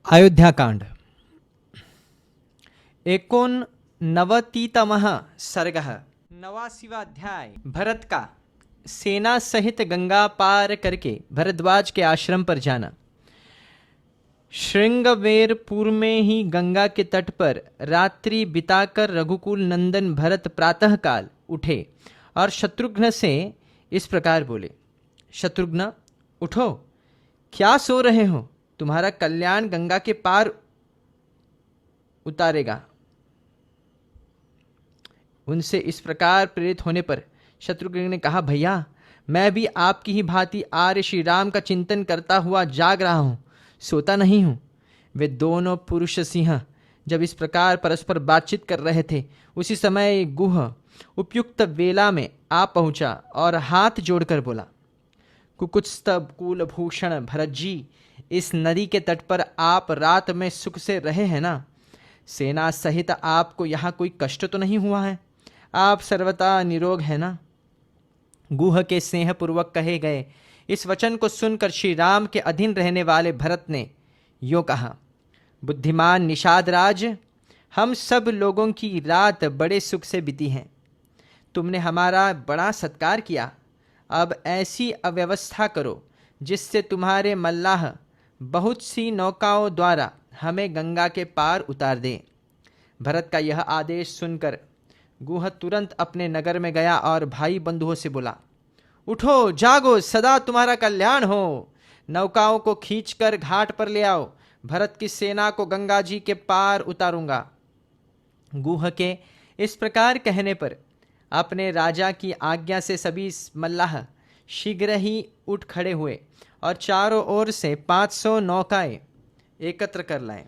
अयोध्याकांड 89तमः सर्गः 89वाध्याय। भरत का सेना सहित गंगा पार करके भरद्वाज के आश्रम पर जाना। श्रृंगवेरपुर में ही गंगा के तट पर रात्रि बिताकर रघुकुल नंदन भरत प्रातःकाल उठे और शत्रुघ्न से इस प्रकार बोले। शत्रुघ्न, उठो, क्या सो रहे हो? तुम्हारा कल्याण गंगा के पार उतारेगा। उनसे इस प्रकार प्रेरित होने पर शत्रुघ्न ने कहा, भैया, मैं भी आपकी ही भांति आर्य श्री राम का चिंतन करता हुआ जाग रहा हूं, सोता नहीं हूं। वे दोनों पुरुष सिंह जब इस प्रकार परस्पर बातचीत कर रहे थे, उसी समय गुह उपयुक्त वेला में आ पहुंचा और हाथ जोड़कर बोला, कुकुत्स्थव कुलभूषण भरत जी, इस नदी के तट पर आप रात में सुख से रहे हैं ना? सेना सहित आपको यहाँ कोई कष्ट तो नहीं हुआ है? आप सर्वथा निरोग है ना? गुह के स्नेहपूर्वक कहे गए इस वचन को सुनकर श्री राम के अधीन रहने वाले भरत ने यो कहा, बुद्धिमान निषादराज, हम सब लोगों की रात बड़े सुख से बीती है। तुमने हमारा बड़ा सत्कार किया। अब ऐसी अव्यवस्था करो जिससे तुम्हारे मल्लाह बहुत सी नौकाओं द्वारा हमें गंगा के पार उतार दें। भरत का यह आदेश सुनकर गुह तुरंत अपने नगर में गया और भाई बंधुओं से बोला, उठो, जागो, सदा तुम्हारा कल्याण हो। नौकाओं को खींचकर घाट पर ले आओ, भरत की सेना को गंगा जी के पार उतारूंगा। गुह के इस प्रकार कहने पर अपने राजा की आज्ञा से सभी मल्लाह शीघ्र ही उठ खड़े हुए और चारों ओर से 500 नौकाएं एकत्र कर लाए।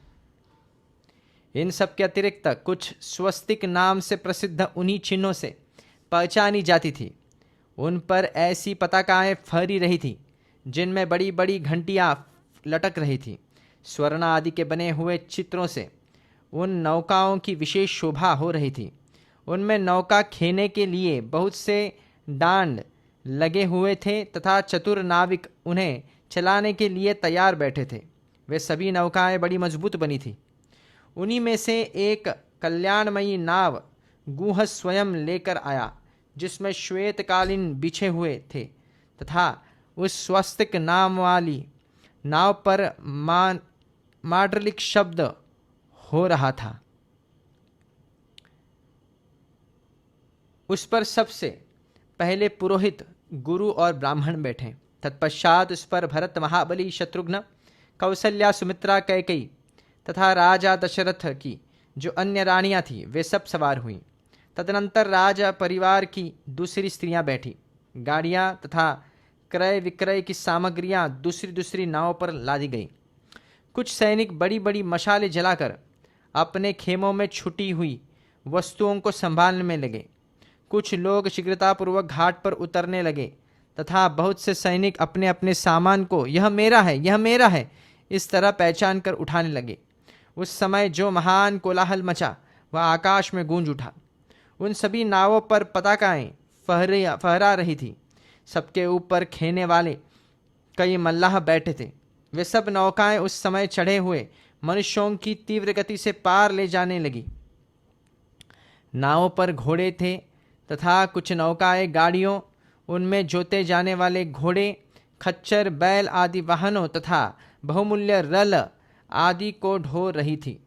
इन सब के अतिरिक्त कुछ स्वस्तिक नाम से प्रसिद्ध उन्हीं चिन्हों से पहचानी जाती थी। उन पर ऐसी पताकाएं फहरी रही थी जिनमें बड़ी बड़ी घंटियां लटक रही थी। स्वर्ण आदि के बने हुए चित्रों से उन नौकाओं की विशेष शोभा हो रही थी। उनमें नौका खेने के लिए बहुत से डांड लगे हुए थे तथा चतुर नाविक उन्हें चलाने के लिए तैयार बैठे थे। वे सभी नौकाएं बड़ी मजबूत बनी थी। उन्हीं में से एक कल्याणमयी नाव गुह स्वयं लेकर आया, जिसमें श्वेत कालीन बिछे हुए थे तथा उस स्वस्तिक नाम वाली नाव पर मांडलिक शब्द हो रहा था। उस पर सबसे पहले पुरोहित, गुरु और ब्राह्मण बैठे। तत्पश्चात उस पर भरत, महाबली, शत्रुघ्न, कौसल्या, सुमित्रा, कैकेयी तथा राजा दशरथ की जो अन्य रानियां थीं वे सब सवार हुईं। तदनंतर राजा परिवार की दूसरी स्त्रियां बैठी। गाड़ियां तथा क्रय विक्रय की सामग्रियां दूसरी दूसरी नावों पर लादी गई। कुछ सैनिक बड़ी बड़ी मशालें जलाकर अपने खेमों में छुटी हुई वस्तुओं को संभालने में लगे। कुछ लोग शीघ्रतापूर्वक घाट पर उतरने लगे तथा बहुत से सैनिक अपने अपने सामान को यह मेरा है, यह मेरा है, इस तरह पहचान कर उठाने लगे। उस समय जो महान कोलाहल मचा वह आकाश में गूंज उठा। उन सभी नावों पर पताकाएं फहरा रही थी। सबके ऊपर खेने वाले कई मल्लाह बैठे थे। वे सब नौकाएं उस समय चढ़े हुए मनुष्यों की तीव्र गति से पार ले जाने लगी। नावों पर घोड़े थे तथा कुछ नौकाएं गाड़ियों, उनमें जोते जाने वाले घोड़े, खच्चर, बैल आदि वाहनों तथा बहुमूल्य रल आदि को ढो रही थी।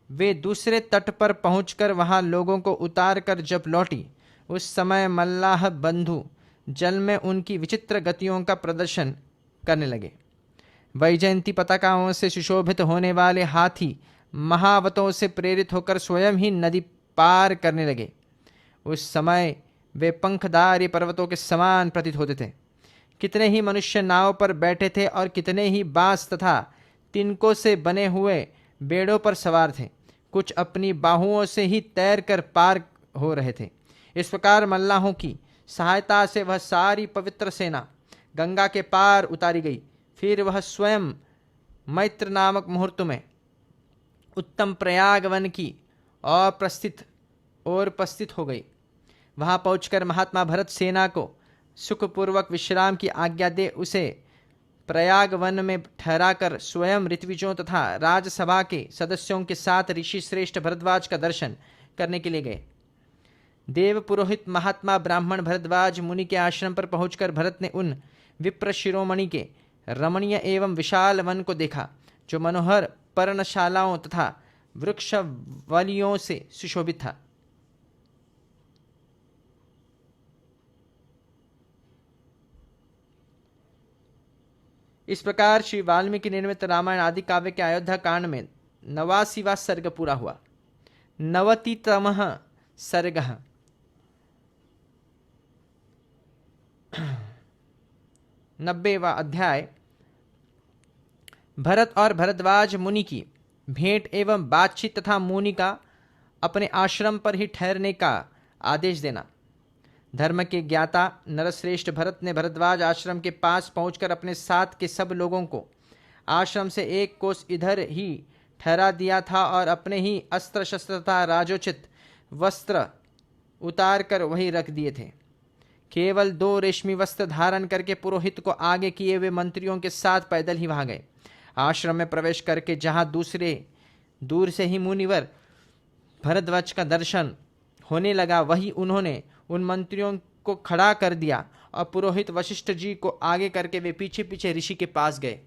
वे दूसरे तट पर पहुंचकर वहां लोगों को उतार कर जब लौटी, उस समय मल्लाह बंधु जल में उनकी विचित्र गतियों का प्रदर्शन करने लगे। वैजयंती पताकाओं से सुशोभित होने वाले हाथी महावतों से प्रेरित होकर स्वयं ही नदी पार करने लगे। उस समय वे पंखधारी पर्वतों के समान प्रतीत होते थे। कितने ही मनुष्य नाव पर बैठे थे और कितने ही बांस तथा तिनकों से बने हुए बेड़ों पर सवार थे। कुछ अपनी बाहुओं से ही तैर कर पार हो रहे थे। इस प्रकार मल्लाहों की सहायता से वह सारी पवित्र सेना गंगा के पार उतारी गई। फिर वह स्वयं मैत्र नामक मुहूर्त में उत्तम प्रयाग वन की और उपस्थित हो गई। वहां पहुंचकर महात्मा भरत सेना को सुखपूर्वक विश्राम की आज्ञा दे उसे प्रयाग वन में ठहराकर स्वयं ऋत्विजों तथा राजसभा के सदस्यों के साथ ऋषि श्रेष्ठ भरद्वाज का दर्शन करने के लिए गए। देव पुरोहित महात्मा ब्राह्मण भरद्वाज मुनि के आश्रम पर पहुंचकर भरत ने उन विप्र शिरोमणि के रमणीय एवं विशाल वन को देखा, जो मनोहर पर्णशालाओं तथा वृक्षवलियों से सुशोभित था। इस प्रकार श्री वाल्मीकि निर्मित रामायण आदि काव्य के अयोध्या कांड में 89वां सर्ग पूरा हुआ। 90तमः सर्गः। 90वां अध्याय भरत और भरद्वाज मुनि की भेंट एवं बातचीत तथा मुनि का अपने आश्रम पर ही ठहरने का आदेश देना। धर्म के ज्ञाता नरश्रेष्ठ भरत ने भरद्वाज आश्रम के पास पहुंचकर अपने साथ के सब लोगों को आश्रम से एक कोस इधर ही ठहरा दिया था और अपने ही अस्त्र शस्त्र तथा राजोचित वस्त्र उतार कर वहीं रख दिए थे। केवल 2 रेशमी वस्त्र धारण करके पुरोहित को आगे किए हुए मंत्रियों के साथ पैदल ही वहां गए। आश्रम में प्रवेश करके जहां दूर से ही मुनिवर भरद्वाज का दर्शन होने लगा, वही उन्होंने उन मंत्रियों को खड़ा कर दिया और पुरोहित वशिष्ठ जी को आगे करके वे पीछे पीछे ऋषि के पास गए।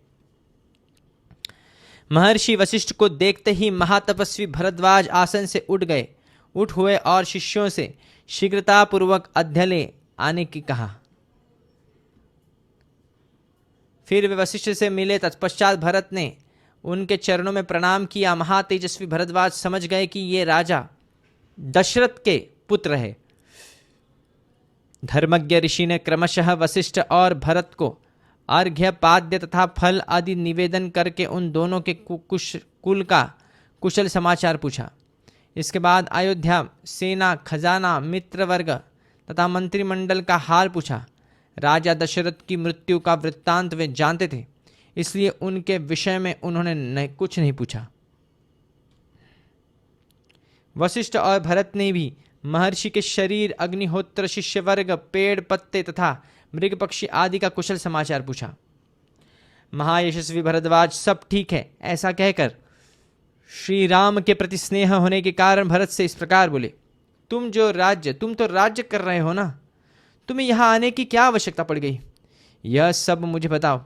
महर्षि वशिष्ठ को देखते ही महातपस्वी भरद्वाज आसन से उठ हुए और शिष्यों से शीघ्रतापूर्वक अध्यले आने की कहा। फिर वे वशिष्ठ से मिले। तत्पश्चात भरत ने उनके चरणों में प्रणाम किया। महातेजस्वी भरद्वाज समझ गए कि ये राजा दशरथ के पुत्र है। धर्मज्ञ ऋषि ने क्रमशः वशिष्ठ और भरत को अर्घ्य पाद्य तथा फल आदि निवेदन करके उन दोनों के कुल का कुशल समाचार पूछा। इसके बाद अयोध्या सेना, खजाना, मित्र वर्ग तथा मंत्रिमंडल का हाल पूछा। राजा दशरथ की मृत्यु का वृत्तांत वे जानते थे, इसलिए उनके विषय में उन्होंने कुछ नहीं पूछा। वशिष्ठ और भरत ने भी महर्षि के शरीर, अग्निहोत्र, शिष्य वर्ग, पेड़ पत्ते तथा मृग पक्षी आदि का कुशल समाचार पूछा। महायशस्वी भरद्वाज सब ठीक है ऐसा कहकर श्री राम के प्रति स्नेह होने के कारण भरत से इस प्रकार बोले, तुम तो राज्य कर रहे हो ना, तुम्हें यहाँ आने की क्या आवश्यकता पड़ गई? यह सब मुझे बताओ,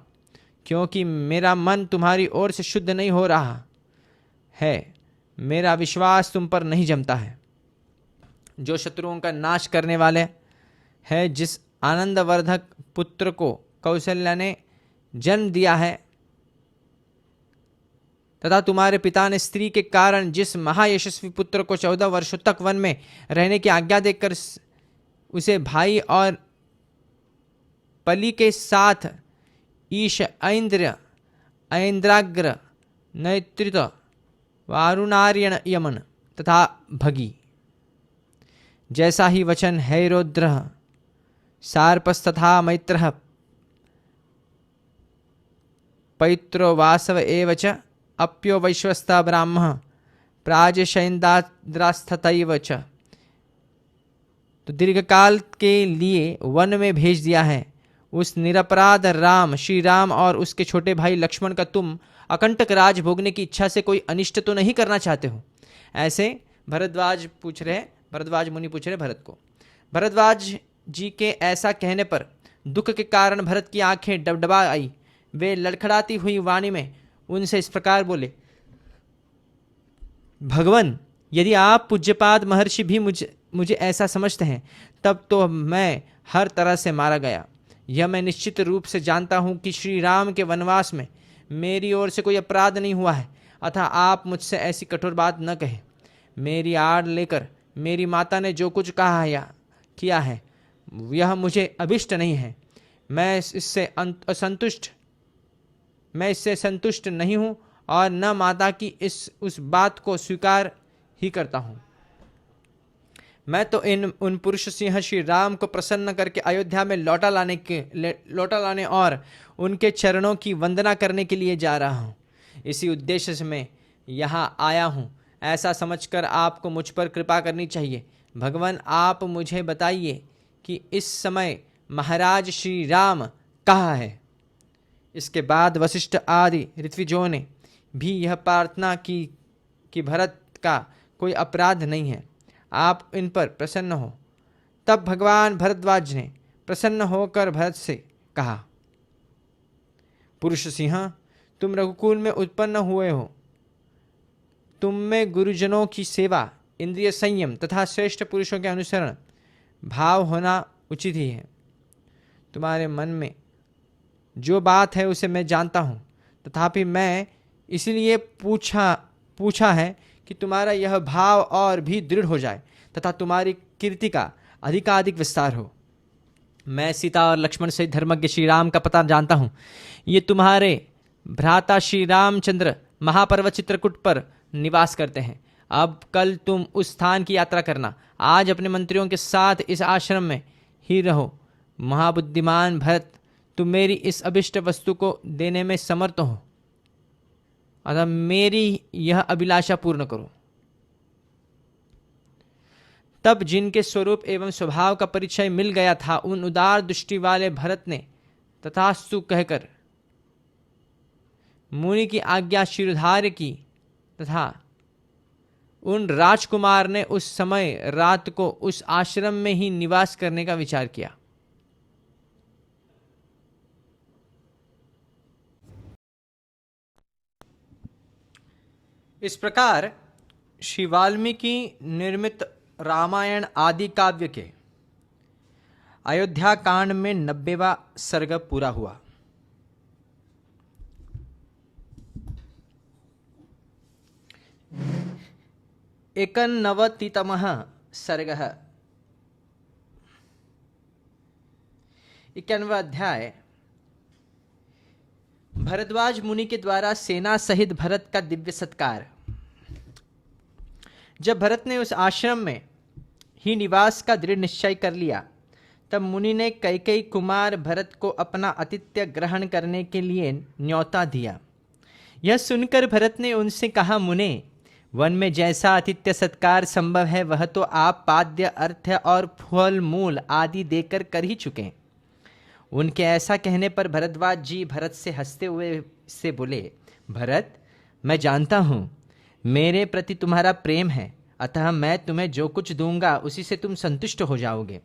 क्योंकि मेरा मन तुम्हारी ओर से शुद्ध नहीं हो रहा है। मेरा विश्वास तुम पर नहीं जमता है। जो शत्रुओं का नाश करने वाले है, जिस आनंदवर्धक पुत्र को कौशल्या ने जन्म दिया है तथा तुम्हारे पिता ने स्त्री के कारण जिस महायशस्वी पुत्र को 14 वर्षों तक वन में रहने की आज्ञा देकर उसे भाई और पली के साथ ईश, ऐन्द्राग्र, नैत्रित, वारुणार्यण, यमन तथा भगी, जैसा ही वचन हैरोद्र, सार्पस तथा मैत्र, पैत्रो वासव एवच अप्यो वैश्वस्ता ब्राह्मः प्राजशैन्दाद्रास्ततैव च, तो दीर्घकाल के लिए वन में भेज दिया है। उस निरपराध राम, श्री राम और उसके छोटे भाई लक्ष्मण का तुम अकंटक राज भोगने की इच्छा से कोई अनिष्ट तो नहीं करना चाहते हो? ऐसे भरद्वाज मुनि पूछ रहे भरत को। भरद्वाज जी के ऐसा कहने पर दुख के कारण भरत की आंखें डबडबा आई। वे लड़खड़ाती हुई वाणी में उनसे इस प्रकार बोले, भगवान, यदि आप पूज्यपाद महर्षि भी मुझे ऐसा समझते हैं, तब तो मैं हर तरह से मारा गया। यह मैं निश्चित रूप से जानता हूं कि श्री राम के वनवास में मेरी ओर से कोई अपराध नहीं हुआ है, अतः आप मुझसे ऐसी कठोर बात न कहें। मेरी आड़ लेकर मेरी माता ने जो कुछ कहा या किया है, यह मुझे अभिष्ट नहीं है। मैं इससे संतुष्ट नहीं हूं और न माता की उस बात को स्वीकार ही करता हूं। मैं तो उन पुरुष सिंह श्री राम को प्रसन्न करके अयोध्या में लौटा लाने और उनके चरणों की वंदना करने के लिए जा रहा हूँ। इसी उद्देश्य से मैं यहाँ आया हूँ। ऐसा समझकर आपको मुझ पर कृपा करनी चाहिए। भगवान, आप मुझे बताइए कि इस समय महाराज श्री राम कहाँ है? इसके बाद वशिष्ठ आदि ऋत्विजों ने भी यह प्रार्थना की कि भरत का कोई अपराध नहीं है, आप इन पर प्रसन्न हो। तब भगवान भरद्वाज ने प्रसन्न होकर भरत से कहा, पुरुष सिंह, तुम रघुकुल में उत्पन्न हुए हो, तुम में गुरुजनों की सेवा, इंद्रिय संयम तथा श्रेष्ठ पुरुषों के अनुसरण भाव होना उचित ही है। तुम्हारे मन में जो बात है उसे मैं जानता हूँ, तथापि मैं इसलिए पूछा है कि तुम्हारा यह भाव और भी दृढ़ हो जाए तथा तुम्हारी कीर्ति का अधिकाधिक विस्तार हो। मैं सीता और लक्ष्मण सहित धर्मज्ञ श्री राम का पता जानता हूँ। ये तुम्हारे भ्राता श्री रामचंद्र महापर्वत चित्रकूट पर निवास करते हैं। अब कल तुम उस स्थान की यात्रा करना। आज अपने मंत्रियों के साथ इस आश्रम में ही रहो। महाबुद्धिमान भरत, तुम मेरी इस अभिष्ट वस्तु को देने में समर्थ हो, अतः मेरी यह अभिलाषा पूर्ण करो। तब जिनके स्वरूप एवं स्वभाव का परिचय मिल गया था, उन उदार दृष्टि वाले भरत ने तथास्तु कहकर मुनि की आज्ञा शिरोधार्य की तथा उन राजकुमार ने उस समय रात को उस आश्रम में ही निवास करने का विचार किया। इस प्रकार श्री वाल्मीकि निर्मित रामायण आदि काव्य के अयोध्या कांड में 90वां सर्ग पूरा हुआ। एकनवतितमः सर्गः। 91वां अध्याय। भरद्वाज मुनि के द्वारा सेना सहित भरत का दिव्य सत्कार। जब भरत ने उस आश्रम में ही निवास का दृढ़ निश्चय कर लिया, तब मुनि ने कैकेयी कुमार भरत को अपना आतिथ्य ग्रहण करने के लिए न्योता दिया। यह सुनकर भरत ने उनसे कहा, मुने, वन में जैसा आतिथ्य सत्कार संभव है वह तो आप पाद्य, अर्थ और फल मूल आदि देकर कर ही चुके। उनके ऐसा कहने पर भरद्वाज जी भरत से हंसते हुए से बोले, भरत, मैं जानता हूँ मेरे प्रति तुम्हारा प्रेम है, अतः मैं तुम्हें जो कुछ दूंगा उसी से तुम संतुष्ट हो जाओगे।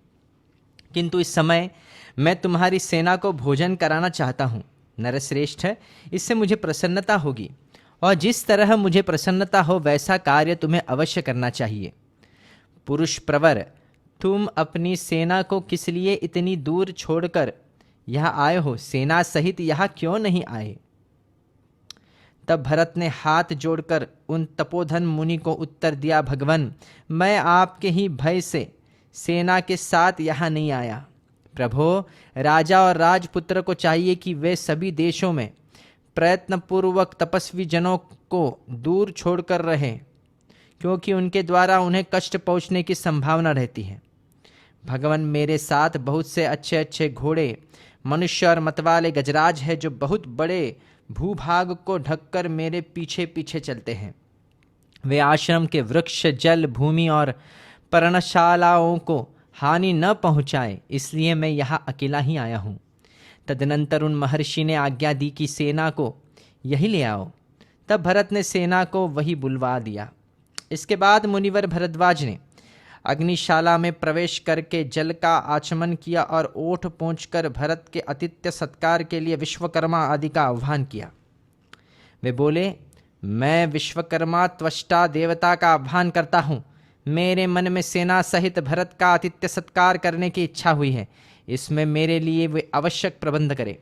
किंतु इस समय मैं तुम्हारी सेना को भोजन कराना चाहता हूँ। नरश्रेष्ठ, इससे मुझे प्रसन्नता होगी, और जिस तरह मुझे प्रसन्नता हो वैसा कार्य तुम्हें अवश्य करना चाहिए। पुरुष प्रवर, तुम अपनी सेना को किस लिए इतनी दूर छोड़कर यहाँ आए हो? सेना सहित यहाँ क्यों नहीं आए? तब भरत ने हाथ जोड़कर उन तपोधन मुनि को उत्तर दिया, भगवन, मैं आपके ही भय से सेना के साथ यहाँ नहीं आया। प्रभो, राजा और राजपुत्र को चाहिए कि वे सभी देशों में प्रयत्नपूर्वक तपस्वी जनों को दूर छोड़कर रहें, क्योंकि उनके द्वारा उन्हें कष्ट पहुँचने की संभावना रहती है। भगवान, मेरे साथ बहुत से अच्छे अच्छे घोड़े, मनुष्य और मतवाले गजराज है, जो बहुत बड़े भूभाग को ढककर मेरे पीछे पीछे चलते हैं। वे आश्रम के वृक्ष, जल, भूमि और पर्णशालाओं को हानि न पहुँचाए, इसलिए मैं यहाँ अकेला ही आया हूँ। तदनंतर उन महर्षि ने आज्ञा दी कि सेना को यही ले आओ। तब भरत ने सेना को वही बुलवा दिया। इसके बाद मुनिवर भरद्वाज ने अग्निशाला में प्रवेश करके जल का आचमन किया और ओठ पोंछकर भरत के आतिथ्य सत्कार के लिए विश्वकर्मा आदि का आह्वान किया। वे बोले, मैं विश्वकर्मा त्वष्टा देवता का आह्वान करता हूँ। मेरे मन में सेना सहित भरत का आतिथ्य सत्कार करने की इच्छा हुई है। इसमें मेरे लिए वे आवश्यक प्रबंध करे।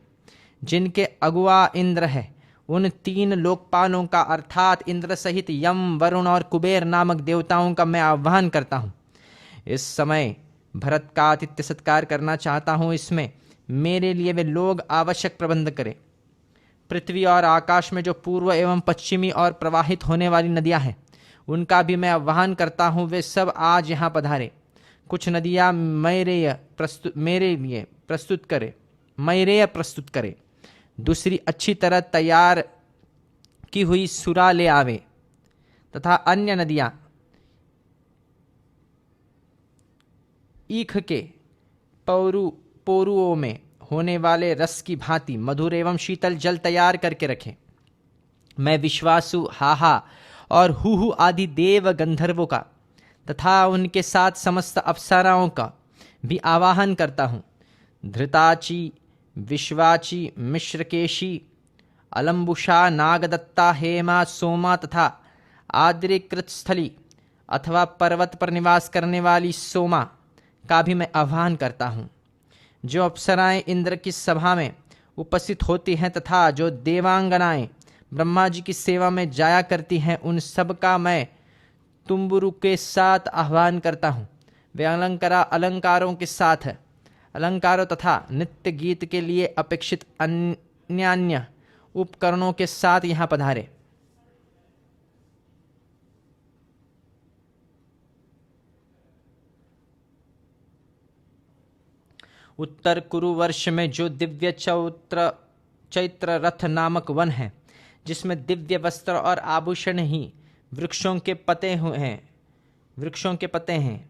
जिनके अगुआ इंद्र है, उन 3 लोकपालों का अर्थात इंद्र सहित यम, वरुण और कुबेर नामक देवताओं का मैं आह्वान करता हूँ। इस समय भरत का आतिथ्य सत्कार करना चाहता हूँ। इसमें मेरे लिए वे लोग आवश्यक प्रबंध करें। पृथ्वी और आकाश में जो पूर्व एवं पश्चिमी और प्रवाहित होने वाली नदियाँ हैं, उनका भी मैं आह्वान करता हूँ। वे सब आज यहाँ पधारे। कुछ नदियाँ मैरेय प्रस्तुत करे, दूसरी अच्छी तरह तैयार की हुई सुरा ले आवे, तथा अन्य नदियाँ ईख के पोरुओं में होने वाले रस की भांति मधुर एवं शीतल जल तैयार करके रखें। मैं विश्वासु, हाहा और हूहू आदि देव गंधर्वों का तथा उनके साथ समस्त अप्सराओं का भी आवाहन करता हूँ। धृताची, विश्वाची, मिश्रकेशी, अलम्बुषा, नागदत्ता, हेमा, सोमा तथा आद्रिकृतस्थली अथवा पर्वत पर निवास करने वाली सोमा का भी मैं आह्वान करता हूँ। जो अप्सराएं इंद्र की सभा में उपस्थित होती हैं तथा जो देवांगनाएं ब्रह्मा जी की सेवा में जाया करती हैं, उन सब का मैं तुम्बुरु के साथ आह्वान करता हूँ। वे अलंकारों के साथ अलंकारों तथा नित्य गीत के लिए अपेक्षित अन्य उपकरणों के साथ यहाँ पधारे। उत्तर कुरु वर्ष में जो दिव्य चैत्र रथ नामक वन है, जिसमें दिव्य वस्त्र और आभूषण ही वृक्षों के पते हैं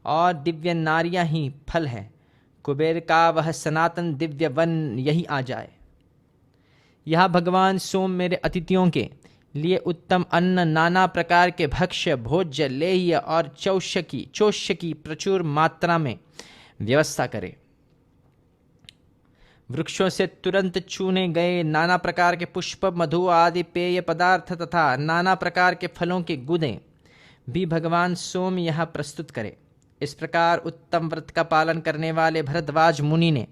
और दिव्य नारियां ही फल है, कुबेर का वह सनातन दिव्य वन यही आ जाए। यह भगवान सोम मेरे अतिथियों के लिए उत्तम अन्न, नाना प्रकार के भक्ष्य, भोज्य, लेह्य और चौष्य की प्रचुर मात्रा में व्यवस्था करे। वृक्षों से तुरंत चुने गए नाना प्रकार के पुष्प, मधु आदि पेय पदार्थ तथा नाना प्रकार के फलों के गुदे भी भगवान सोम यहाँ प्रस्तुत करे। इस प्रकार उत्तम व्रत का पालन करने वाले भरद्वाज मुनि ने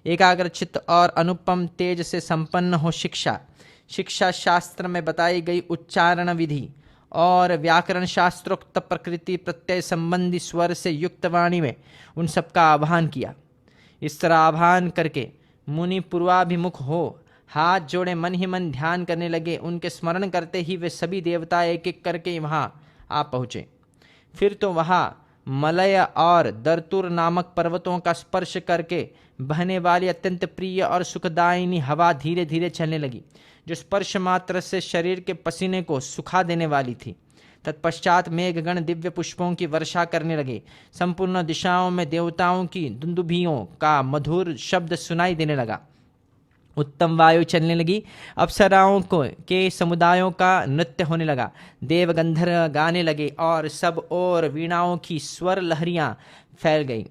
एकाग्रचित्त और अनुपम तेज से संपन्न हो शिक्षा शास्त्र में बताई गई उच्चारण विधि और व्याकरण शास्त्रोक्त प्रकृति प्रत्यय संबंधी स्वर से युक्त वाणी में उन सबका आह्वान किया। इस तरह आह्वान करके मुनि पूर्वाभिमुख हो हाथ जोड़े मन ही मन ध्यान करने लगे। उनके स्मरण करते ही वे सभी देवता एक एक करके वहाँ आ पहुँचे। फिर तो वहाँ मलय और दरतुर नामक पर्वतों का स्पर्श करके बहने वाली अत्यंत प्रिय और सुखदायिनी हवा धीरे धीरे चलने लगी, जो स्पर्श मात्र से शरीर के पसीने को सुखा देने वाली थी। तत्पश्चात मेघगण दिव्य पुष्पों की वर्षा करने लगे। संपूर्ण दिशाओं में देवताओं की दुंदुभियों का मधुर शब्द सुनाई देने लगा। उत्तम वायु चलने लगी। अप्सराओं के समुदायों का नृत्य होने लगा। देव गंधर्व गाने लगे और सब ओर वीणाओं की स्वर लहरियां फैल गई।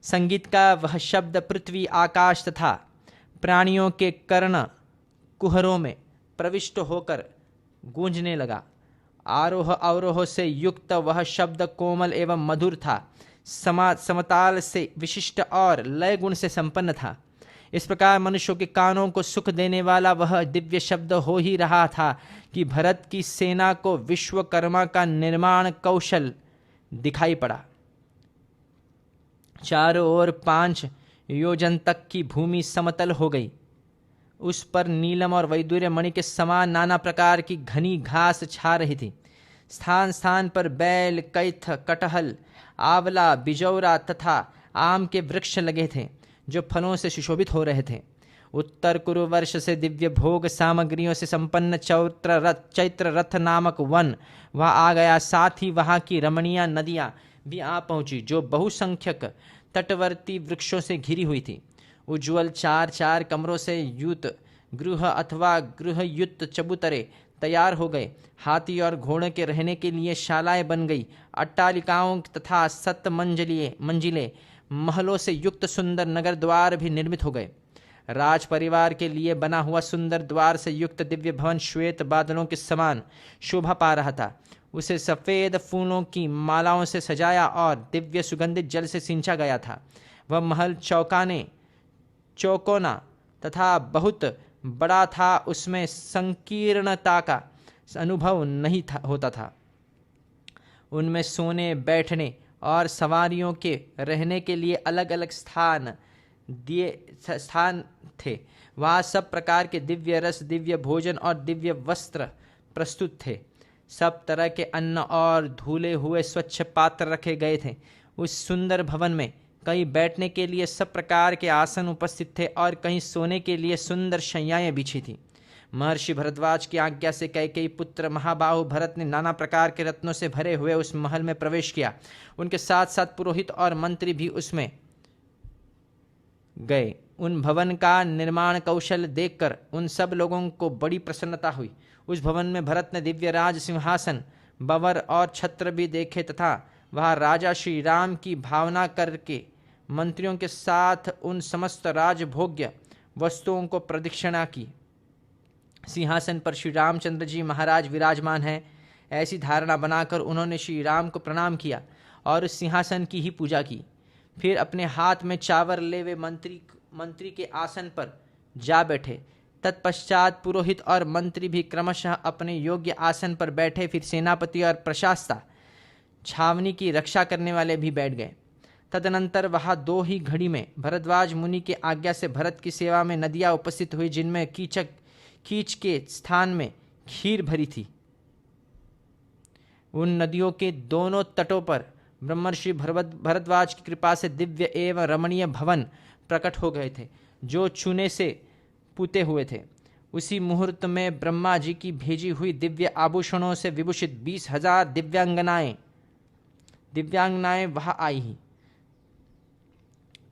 संगीत का वह शब्द पृथ्वी, आकाश तथा प्राणियों के कर्ण कुहरों में प्रविष्ट होकर गूंजने लगा। आरोह अवरोह से युक्त वह शब्द कोमल एवं मधुर था, समताल से विशिष्ट और लय गुण से संपन्न था। इस प्रकार मनुष्यों के कानों को सुख देने वाला वह दिव्य शब्द हो ही रहा था कि भरत की सेना को विश्वकर्मा का निर्माण कौशल दिखाई पड़ा। चारों ओर 5 योजन तक की भूमि समतल हो गई। उस पर नीलम और वैदूर्य मणि के समान नाना प्रकार की घनी घास छा रही थी। स्थान स्थान पर बैल, कैथ, कटहल, आंवला, बिजौरा तथा आम के वृक्ष लगे थे, जो फलों से सुशोभित हो रहे थे। उत्तर कुरु वर्ष से दिव्य भोग सामग्रियों से संपन्न चैत्र रथ नामक वन वहाँ आ गया। साथ ही वहाँ की रमणीय नदियाँ भी आ पहुँची, जो बहुसंख्यक तटवर्ती वृक्षों से घिरी हुई थी। उज्ज्वल 4 कमरों से युक्त गृह अथवा गृहयुक्त चबूतरे तैयार हो गए। हाथी और घोड़े के रहने के लिए शालाएं बन गई। अट्टालिकाओं तथा 7 मंजिले महलों से युक्त सुंदर नगर द्वार भी निर्मित हो गए। राज परिवार के लिए बना हुआ सुंदर द्वार से युक्त दिव्य भवन श्वेत बादलों के समान शोभा पा रहा था। उसे सफ़ेद फूलों की मालाओं से सजाया और दिव्य सुगंधित जल से सिंचा गया था। वह महल चौकोना तथा बहुत बड़ा था। उसमें संकीर्णता का अनुभव नहीं होता था। उनमें सोने, बैठने और सवारियों के रहने के लिए अलग अलग स्थान थे। वहाँ सब प्रकार के दिव्य रस, दिव्य भोजन और दिव्य वस्त्र प्रस्तुत थे। सब तरह के अन्न और धुले हुए स्वच्छ पात्र रखे गए थे। उस सुंदर भवन में कहीं बैठने के लिए सब प्रकार के आसन उपस्थित थे और कहीं सोने के लिए सुंदर शैयाएं बिछी थी। महर्षि भरद्वाज की आज्ञा से कैकेयी पुत्र महाबाहु भरत ने नाना प्रकार के रत्नों से भरे हुए उस महल में प्रवेश किया। उनके साथ साथ पुरोहित और मंत्री भी उसमें गए। उन भवन का निर्माण कौशल देखकर उन सब लोगों को बड़ी प्रसन्नता हुई। उस भवन में भरत ने दिव्य राज सिंहासन, बवर और छत्र भी देखे तथा वह राजा श्री राम की भावना करके मंत्रियों के साथ उन समस्त राजभोग्य वस्तुओं को प्रदक्षिणा की। सिंहासन पर श्री रामचंद्र जी महाराज विराजमान हैं, ऐसी धारणा बनाकर उन्होंने श्री राम को प्रणाम किया और उस सिंहासन की ही पूजा की। फिर अपने हाथ में चावर ले वे मंत्री के आसन पर जा बैठे। तत्पश्चात पुरोहित और मंत्री भी क्रमशः अपने योग्य आसन पर बैठे। फिर सेनापति और प्रशासता, छावनी की रक्षा करने वाले भी बैठ गए। तदनंतर वहाँ 2 ही घड़ी में भरद्वाज मुनि के आज्ञा से भरत की सेवा में नदियाँ उपस्थित हुई, जिनमें कीच के स्थान में खीर भरी थी। उन नदियों के दोनों तटों पर ब्रह्मर्षि भरद्वाज की कृपा से दिव्य एवं रमणीय भवन प्रकट हो गए थे, जो चूने से पुते हुए थे। उसी मुहूर्त में ब्रह्मा जी की भेजी हुई दिव्य आभूषणों से विभूषित 20,000 दिव्यांगनाएं वहां आई ही।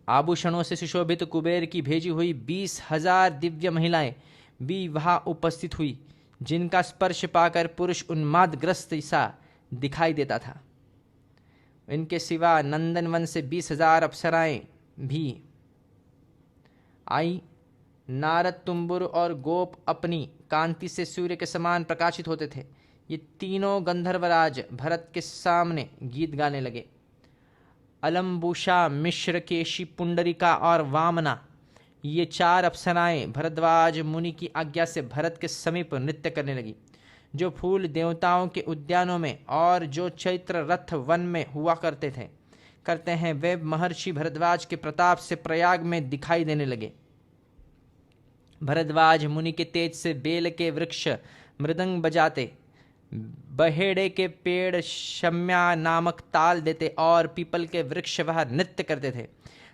आभूषणों से सुशोभित कुबेर की भेजी हुई 20,000 दिव्य महिलाएं भी वहां उपस्थित हुई, जिनका स्पर्श पाकर पुरुष उन्मादग्रस्त सा दिखाई देता था। इनके सिवा नंदनवन से 20,000 अप्सराएं भी आई। नारद, तुम्बुर और गोप अपनी कांति से सूर्य के समान प्रकाशित होते थे। ये तीनों गंधर्वराज भरत के सामने गीत गाने लगे। अलम्बुषा, मिश्र, केशी, पुंडरिका और वामना, ये 4 अप्सराएं भरद्वाज मुनि की आज्ञा से भरत के समीप नृत्य करने लगी। जो फूल देवताओं के उद्यानों में और जो चैत्र रथ वन में हुआ करते हैं, वे महर्षि भरद्वाज के प्रताप से प्रयाग में दिखाई देने लगे। भरद्वाज मुनि के तेज से बेल के वृक्ष मृदंग बजाते, बहेड़े के पेड़ शम्या नामक ताल देते और पीपल के वृक्ष वह नृत्य करते थे।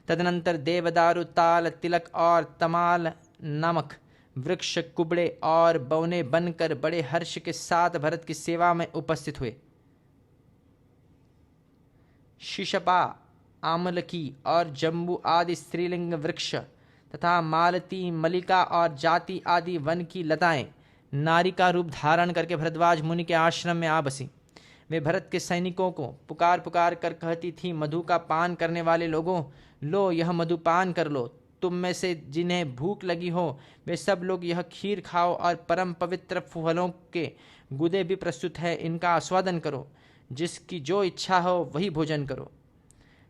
तदनंतर देवदारू, ताल, तिलक और तमाल नामक वृक्ष कुबड़े और बौने बनकर बड़े हर्ष के साथ भरत की सेवा में उपस्थित हुए। शिशपा, आमलकी और जम्बू आदि स्त्रीलिंग वृक्ष तथा मालती, मलिका और जाति आदि वन की लताएं नारी का रूप धारण करके भरद्वाज मुनि के आश्रम में आ बसी। वे भरत के सैनिकों को पुकार पुकार कर कहती थी, मधु का पान करने वाले लोगों, लो यह मधु पान कर लो। तुम में से जिन्हें भूख लगी हो वे सब लोग यह खीर खाओ और परम पवित्र फलों के गुदे भी प्रस्तुत है, इनका आस्वादन करो। जिसकी जो इच्छा हो वही भोजन करो।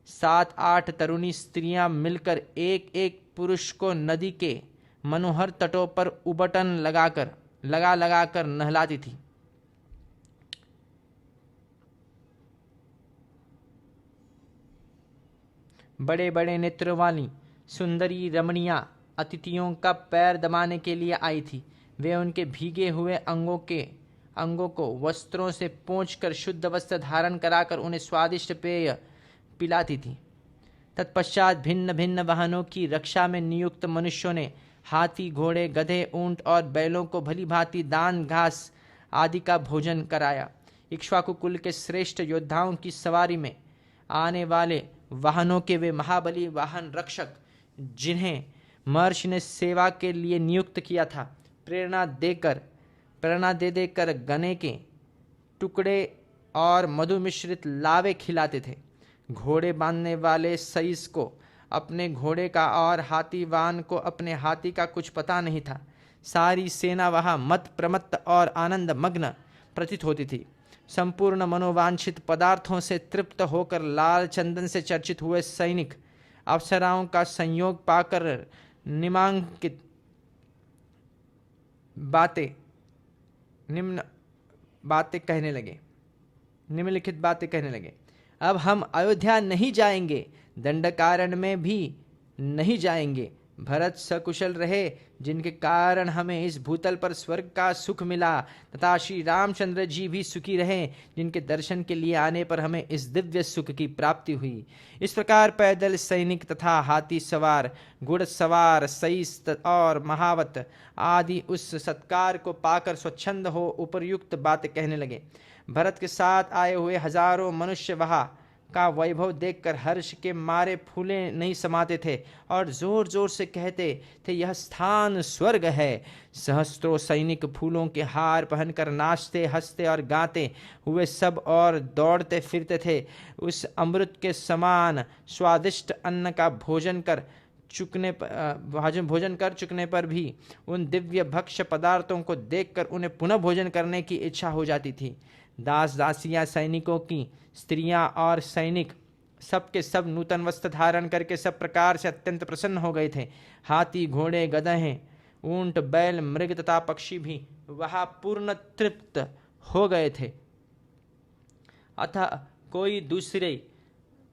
7-8 तरुणी स्त्रियां मिलकर एक एक पुरुष को नदी के मनोहर तटों पर उबटन लगा कर नहलाती थी। बड़े बड़े नेत्र वाली सुंदरी रमणियां अतिथियों का पैर दबाने के लिए आई थी। वे उनके भीगे हुए अंगों को वस्त्रों से पोंछकर शुद्ध वस्त्र धारण कराकर उन्हें स्वादिष्ट पेय पिलाती थी। तत्पश्चात भिन्न भिन्न वाहनों की रक्षा में नियुक्त मनुष्यों ने हाथी, घोड़े, गधे, ऊंट और बैलों को भली भांति दान, घास आदि का भोजन कराया। इक्ष्वाकु कुल के श्रेष्ठ योद्धाओं की सवारी में आने वाले वाहनों के वे महाबली वाहन रक्षक, जिन्हें महर्षि ने सेवा के लिए नियुक्त किया था, प्रेरणा दे देकर गने के टुकड़े और मधु मिश्रित लावे खिलाते थे। घोड़े बांधने वाले सईस को अपने घोड़े का और हाथीवान को अपने हाथी का कुछ पता नहीं था। सारी सेना वहाँ मत प्रमत्त और आनंद मग्न प्रतीत होती थी। संपूर्ण मनोवांछित पदार्थों से तृप्त होकर लाल चंदन से चर्चित हुए सैनिक अप्सराओं का संयोग पाकर निम्नलिखित बातें कहने लगे। अब हम अयोध्या नहीं जाएंगे, दंडकारण्य में भी नहीं जाएंगे। भरत सकुशल रहे, जिनके कारण हमें इस भूतल पर स्वर्ग का सुख मिला, तथा श्री रामचंद्र जी भी सुखी रहे, जिनके दर्शन के लिए आने पर हमें इस दिव्य सुख की प्राप्ति हुई। इस प्रकार पैदल सैनिक तथा हाथी सवार, घुड़सवार, सईस और महावत आदि उस सत्कार को पाकर स्वच्छंद हो उपर्युक्त बातें कहने लगे। भरत के साथ आए हुए हजारों मनुष्य वहाँ का वैभव देखकर हर्ष के मारे फूले नहीं समाते थे और जोर जोर से कहते थे, यह स्थान स्वर्ग है। सहस्त्रों सैनिक फूलों के हार पहनकर नाचते हंसते और गाते हुए सब और दौड़ते फिरते थे। उस अमृत के समान स्वादिष्ट अन्न का भोजन कर चुकने पर भी उन दिव्य भक्ष्य पदार्थों को देखकर उन्हें पुनः भोजन करने की इच्छा हो जाती थी। दास दासियां, सैनिकों की स्त्रियां और सैनिक सब के सब नूतन वस्त्र धारण करके सब प्रकार से अत्यंत प्रसन्न हो गए थे। हाथी, घोड़े, गधे, ऊंट, बैल, मृग तथा पक्षी भी वहां पूर्ण तृप्त हो गए थे। अतः कोई दूसरे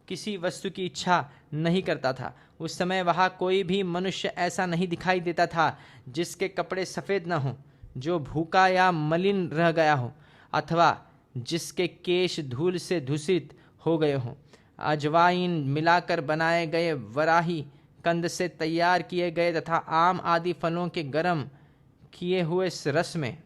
किसी वस्तु की इच्छा नहीं करता था। उस समय वहां कोई भी मनुष्य ऐसा नहीं दिखाई देता था जिसके कपड़े सफ़ेद न हों, जो भूखा या मलिन रह गया हो, अथवा जिसके केश धूल से दूषित हो गए हों। अजवाइन मिलाकर बनाए गए वराही कंद से तैयार किए गए तथा आम आदि फलों के गर्म किए हुए रस में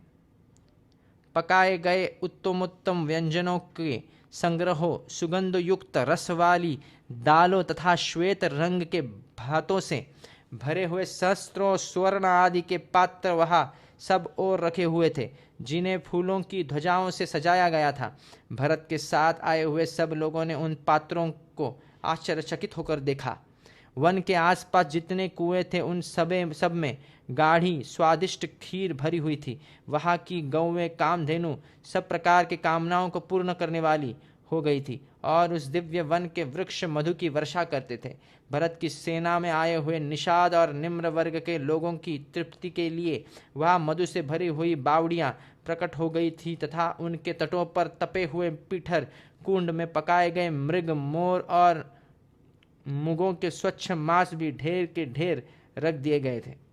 पकाए गए उत्तमोत्तम व्यंजनों के संग्रहों, सुगंध युक्त रस वाली दालों तथा श्वेत रंग के भातों से भरे हुए सहस्त्रों स्वर्ण आदि के पात्र वहाँ सब और रखे हुए थे, जिन्हें फूलों की ध्वजाओं से सजाया गया था। भरत के साथ आए हुए सब लोगों ने उन पात्रों को आश्चर्यचकित होकर देखा। वन के आसपास जितने कुएं थे उन सब में गाढ़ी स्वादिष्ट खीर भरी हुई थी। वहाँ की गौवें, कामधेनु सब प्रकार के कामनाओं को पूर्ण करने वाली हो गई थी और उस दिव्य वन के वृक्ष मधु की वर्षा करते थे। भरत की सेना में आए हुए निषाद और निम्न वर्ग के लोगों की तृप्ति के लिए वहाँ मधु से भरी हुई बावड़ियाँ प्रकट हो गई थी तथा उनके तटों पर तपे हुए पीठर कुंड में पकाए गए मृग, मोर और मुगों के स्वच्छ मांस भी ढेर के ढेर रख दिए गए थे।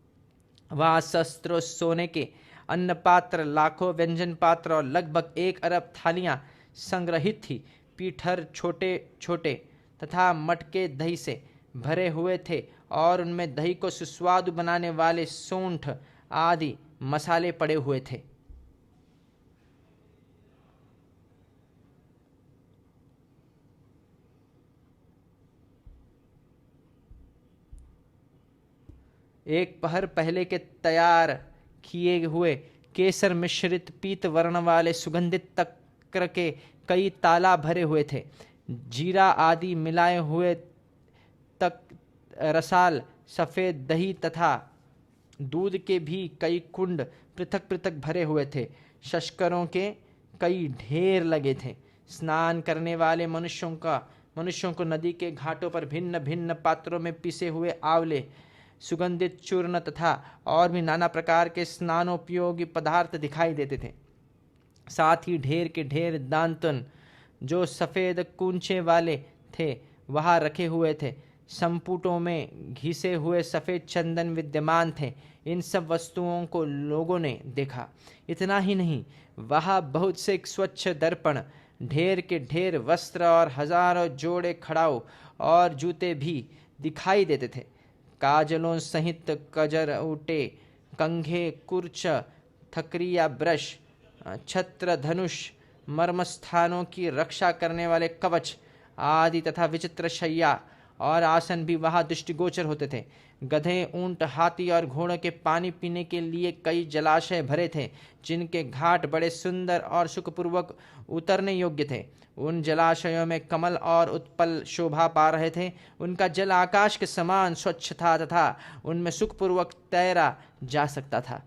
वहाँ सहस्त्रों सोने के अन्न पात्र, लाखों व्यंजन पात्र और लगभग 1 अरब थालियाँ संग्रहित थी। पीठर छोटे छोटे तथा मटके दही से भरे हुए थे और उनमें दही को सुस्वादु बनाने वाले सौंठ आदि मसाले पड़े हुए थे। एक पहर पहले के तैयार किए हुए केसर मिश्रित पीत वर्ण वाले सुगंधित तक्र के कई ताला भरे हुए थे। जीरा आदि मिलाए हुए तक रसाल सफ़ेद दही तथा दूध के भी कई कुंड पृथक पृथक भरे हुए थे। शस्करों के कई ढेर लगे थे। स्नान करने वाले मनुष्यों को नदी के घाटों पर भिन्न भिन्न पात्रों में पिसे हुए आंवले, सुगंधित चूर्ण तथा और भी नाना प्रकार के स्नानोपयोगी पदार्थ दिखाई देते थे। साथ ही ढेर के ढेर दांतन जो सफ़ेद कूंचे वाले थे वहाँ रखे हुए थे। संपुटों में घिसे हुए सफ़ेद चंदन विद्यमान थे। इन सब वस्तुओं को लोगों ने देखा। इतना ही नहीं, वहाँ बहुत से स्वच्छ दर्पण, ढेर के ढेर वस्त्र और हजारों जोड़े खड़ाऊ और जूते भी दिखाई देते थे। काजलों सहित कजरऊटे, कंघे, कुर्च, थकरिया, ब्रश, छत्र, धनुष, मर्मस्थानों की रक्षा करने वाले कवच आदि तथा विचित्र शैया और आसन भी वहाँ दृष्टिगोचर होते थे। गधे, ऊंट, हाथी और घोड़ों के पानी पीने के लिए कई जलाशय भरे थे, जिनके घाट बड़े सुंदर और सुखपूर्वक उतरने योग्य थे। उन जलाशयों में कमल और उत्पल शोभा पा रहे थे। उनका जल आकाश के समान स्वच्छ था तथा उनमें सुखपूर्वक तैरा जा सकता था।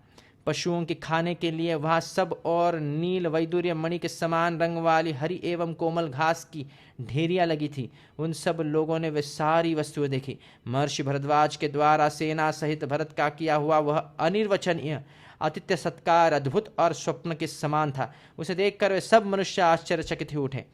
पशुओं के खाने के लिए वहाँ सब और नील वैदूर्य मणि के समान रंग वाली हरी एवं कोमल घास की ढेरियाँ लगी थी। उन सब लोगों ने वे सारी वस्तुएं देखी। महर्षि भरद्वाज के द्वारा सेना सहित भरत का किया हुआ वह अनिर्वचनीय आतिथ्य सत्कार अद्भुत और स्वप्न के समान था। उसे देखकर वे सब मनुष्य आश्चर्यचकित हो उठे।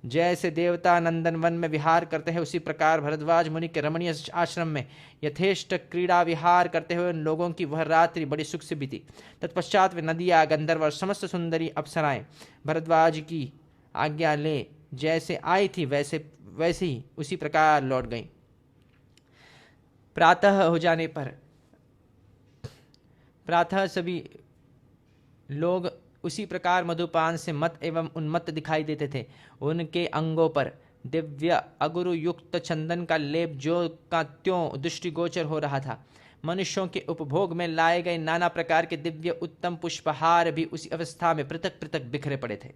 जैसे देवता नंदन वन में विहार करते हैं, उसी प्रकार भरद्वाज मुनि के रमणीय आश्रम में यथेष्ट क्रीड़ा विहार करते हुए उन लोगों की वह रात्रि बड़ी सुख से बीती। तत्पश्चात वे नदियाँ, गंधर्व और समस्त सुंदरी अप्सराएं भरद्वाज की आज्ञा ले जैसे आई थी वैसे ही उसी प्रकार लौट गईं। प्रातः सभी लोग उसी प्रकार मधुपान से मत एवं उन्मत्त दिखाई देते थे। उनके अंगों पर दिव्य अगुरु युक्त चंदन का लेप जो का त्यों दृष्टिगोचर हो रहा था। मनुष्यों के उपभोग में लाए गए नाना प्रकार के दिव्य उत्तम पुष्पहार भी उसी अवस्था में पृथक पृथक बिखरे पड़े थे।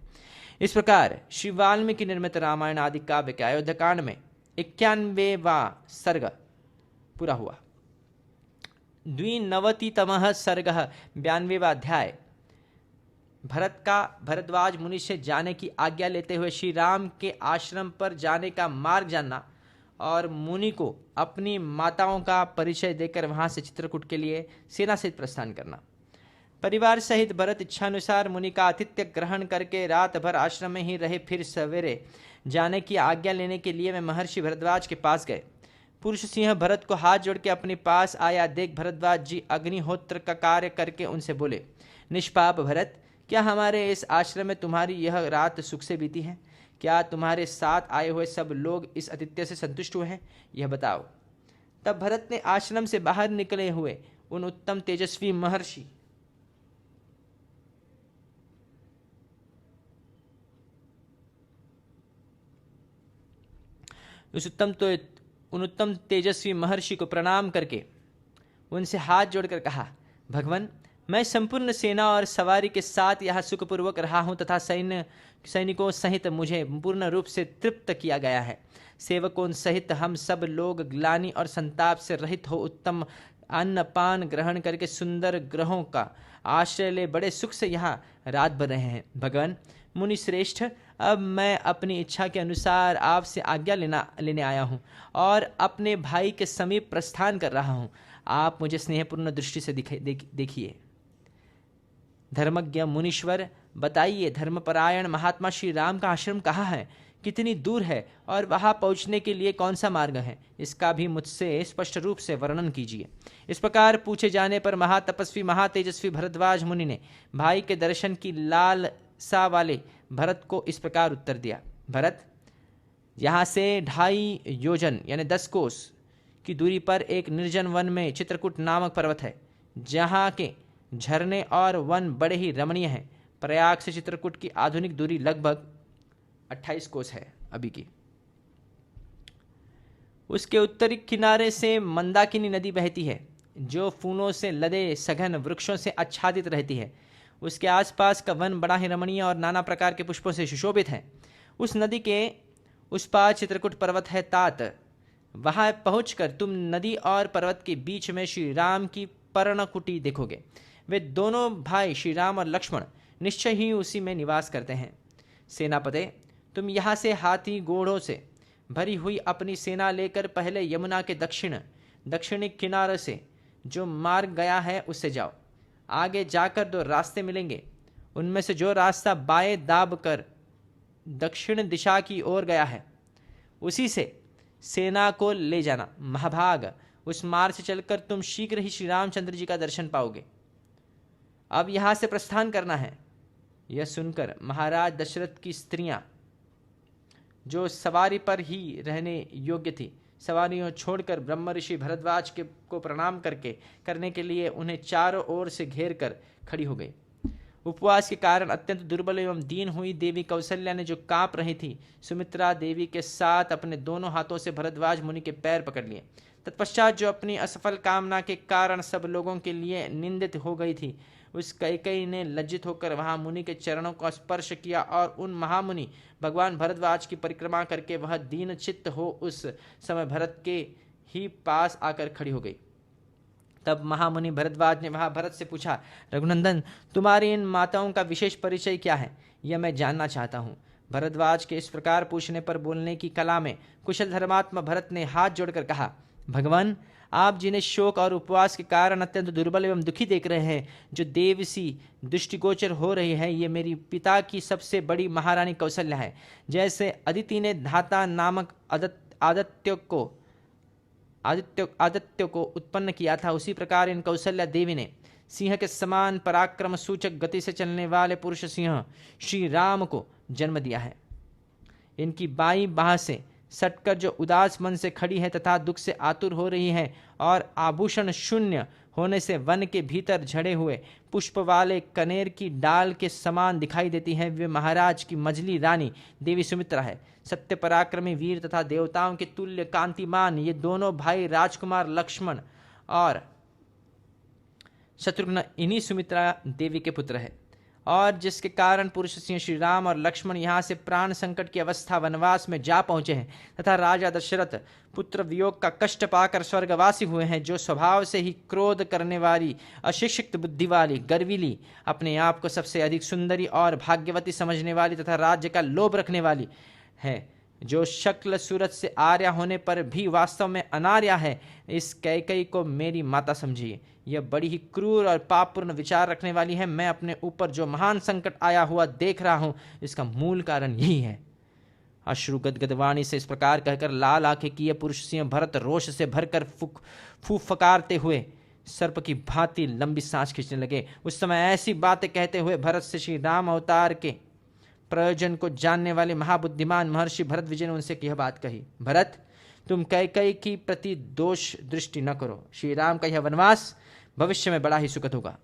इस प्रकार श्री वाल्मीकि निर्मित रामायण आदि काव्य के अयोध्याकांड में 91वां सर्ग पूरा हुआ। 92तमः सर्गः 92वां अध्याय। भरत का भरद्वाज मुनि से जाने की आज्ञा लेते हुए श्री राम के आश्रम पर जाने का मार्ग जानना और मुनि को अपनी माताओं का परिचय देकर वहां से चित्रकूट के लिए सेना सहित प्रस्थान करना। परिवार सहित भरत इच्छानुसार मुनि का आतिथ्य ग्रहण करके रात भर आश्रम में ही रहे। फिर सवेरे जाने की आज्ञा लेने के लिए वे महर्षि भरद्वाज के पास गए। पुरुष सिंह भरत को हाथ जोड़ के अपने पास आया देख भरद्वाज जी अग्निहोत्र का कार्य करके उनसे बोले, निष्पाप भरत, क्या हमारे इस आश्रम में तुम्हारी यह रात सुख से बीती है? क्या तुम्हारे साथ आए हुए सब लोग इस आतिथ्य से संतुष्ट हुए हैं? यह बताओ। तब भरत ने आश्रम से बाहर निकले हुए उन उत्तम तेजस्वी महर्षि उन उत्तम तेजस्वी महर्षि को प्रणाम करके उनसे हाथ जोड़कर कहा, भगवान, मैं संपूर्ण सेना और सवारी के साथ यहाँ सुखपूर्वक रहा हूँ तथा सैनिकों सहित मुझे पूर्ण रूप से तृप्त किया गया है। सेवकों सहित हम सब लोग ग्लानि और संताप से रहित हो उत्तम अन्न पान ग्रहण करके सुंदर ग्रहों का आश्रय ले बड़े सुख से यहाँ रात भर रहे हैं। भगवान मुनि श्रेष्ठ, अब मैं अपनी इच्छा के अनुसार आपसे आज्ञा लेने आया हूँ और अपने भाई के समीप प्रस्थान कर रहा हूँ। आप मुझे स्नेहपूर्ण दृष्टि से देखिए। धर्मज्ञ मुनीश्वर, बताइए, धर्मपरायण महात्मा श्री राम का आश्रम कहाँ है, कितनी दूर है और वहाँ पहुँचने के लिए कौन सा मार्ग है? इसका भी मुझसे स्पष्ट रूप से वर्णन कीजिए। इस प्रकार पूछे जाने पर महातपस्वी महातेजस्वी भरद्वाज मुनि ने भाई के दर्शन की लालसा वाले भरत को इस प्रकार उत्तर दिया। भरत, यहाँ से 2.5 योजन यानी 10 कोस की दूरी पर एक निर्जन वन में चित्रकूट नामक पर्वत है, जहाँ के झरने और वन बड़े ही रमणीय हैं। प्रयाग से चित्रकूट की आधुनिक दूरी लगभग 28 कोस है अभी की। उसके उत्तरी किनारे से मंदाकिनी नदी बहती है, जो फूलों से लदे सघन वृक्षों से आच्छादित रहती है। उसके आसपास का वन बड़ा ही रमणीय और नाना प्रकार के पुष्पों से सुशोभित है। उस नदी के उस पार चित्रकूट पर्वत है तात। वहां पहुंचकर तुम नदी और पर्वत के बीच में श्री राम की पर्णकुटी देखोगे। वे दोनों भाई श्री राम और लक्ष्मण निश्चय ही उसी में निवास करते हैं। सेनापते, तुम यहाँ से हाथी घोड़ों से भरी हुई अपनी सेना लेकर पहले यमुना के दक्षिणी किनारे से जो मार्ग गया है उससे जाओ। आगे जाकर 2 रास्ते मिलेंगे, उनमें से जो रास्ता बाएं दाब कर दक्षिण दिशा की ओर गया है उसी से सेना को ले जाना। महाभाग, उस मार्ग से चलकर तुम शीघ्र ही श्री रामचंद्र जी का दर्शन पाओगे। अब यहाँ से प्रस्थान करना है। यह सुनकर महाराज दशरथ की स्त्रियां, जो सवारी पर ही रहने योग्य थी, सवारियों छोड़कर ब्रह्म ऋषि भरद्वाज को प्रणाम करने के लिए उन्हें चारों ओर से घेर कर खड़ी हो गई। उपवास के कारण अत्यंत दुर्बल एवं दीन हुई देवी कौशल्या ने, जो कांप रही थी, सुमित्रा देवी के साथ अपने दोनों हाथों से भरद्वाज मुनि के पैर पकड़ लिए। तत्पश्चात जो अपनी असफल कामना के कारण सब लोगों के लिए निंदित हो गई थी, उस कैकेयी ने लज्जित होकर वहां मुनि के चरणों को स्पर्श किया और उन महामुनि भगवान भरद्वाज की परिक्रमा करके वह दीन चित्त हो उस समय भरत के ही पास आकर खड़ी हो गई। तब महामुनि भरद्वाज ने वहां भरत से पूछा, रघुनंदन, तुम्हारी इन माताओं का विशेष परिचय क्या है, यह मैं जानना चाहता हूँ। भरद्वाज के इस प्रकार पूछने पर बोलने की कला में कुशल धर्मात्मा भरत ने हाथ जोड़कर कहा, भगवान, आप जिन्हें शोक और उपवास के कारण अत्यंत दुर्बल एवं दुखी देख रहे हैं, जो देवसी दृष्टिगोचर हो रही है, ये मेरी पिता की सबसे बड़ी महारानी कौशल्या है। जैसे अदिति ने धाता नामक आदित्य को उत्पन्न किया था, उसी प्रकार इन कौशल्या देवी ने सिंह के समान पराक्रम सूचक गति से चलने वाले पुरुष सिंह श्री राम को जन्म दिया है। इनकी बाईं बाह से सटकर जो उदास मन से खड़ी है तथा दुख से आतुर हो रही है और आभूषण शून्य होने से वन के भीतर झड़े हुए पुष्प वाले कनेर की डाल के समान दिखाई देती है, वे महाराज की मझली रानी देवी सुमित्रा है। सत्य पराक्रमी वीर तथा देवताओं के तुल्य कांतिमान ये दोनों भाई राजकुमार लक्ष्मण और शत्रुघ्न इन्हीं सुमित्रा देवी के पुत्र है, और जिसके कारण पुरुष सिंह श्री राम और लक्ष्मण यहाँ से प्राण संकट की अवस्था वनवास में जा पहुंचे हैं तथा राजा दशरथ पुत्र वियोग का कष्ट पाकर स्वर्गवासी हुए हैं, जो स्वभाव से ही क्रोध करने वाली, अशिक्षित बुद्धि वाली, गर्वीली, अपने आप को सबसे अधिक सुंदरी और भाग्यवती समझने वाली तथा राज्य का लोभ रखने वाली है, जो शक्ल सूरत से आर्या होने पर भी वास्तव में अनार्या है, इस कैकेयी को मेरी माता समझिए। यह बड़ी ही क्रूर और पापपूर्ण विचार रखने वाली है। मैं अपने ऊपर जो महान संकट आया हुआ देख रहा हूं, इसका मूल कारण यही है। अश्रु गदगद वाणी से इस प्रकार कहकर लाल आंखें किए पुरुष सिंह भरत रोष से भरकर फुफकारते हुए सर्प की भांति लंबी सांस खींचने लगे। उस समय ऐसी बातें कहते हुए भरत से श्री राम अवतार के प्रयोजन को जानने वाले महाबुद्धिमान महर्षि भरत विजय ने उनसे यह बात कही, भरत, तुम कैकेयी की प्रति दोष दृष्टि न करो। श्री राम का यह वनवास भविष्य में बड़ा ही सुखद होगा।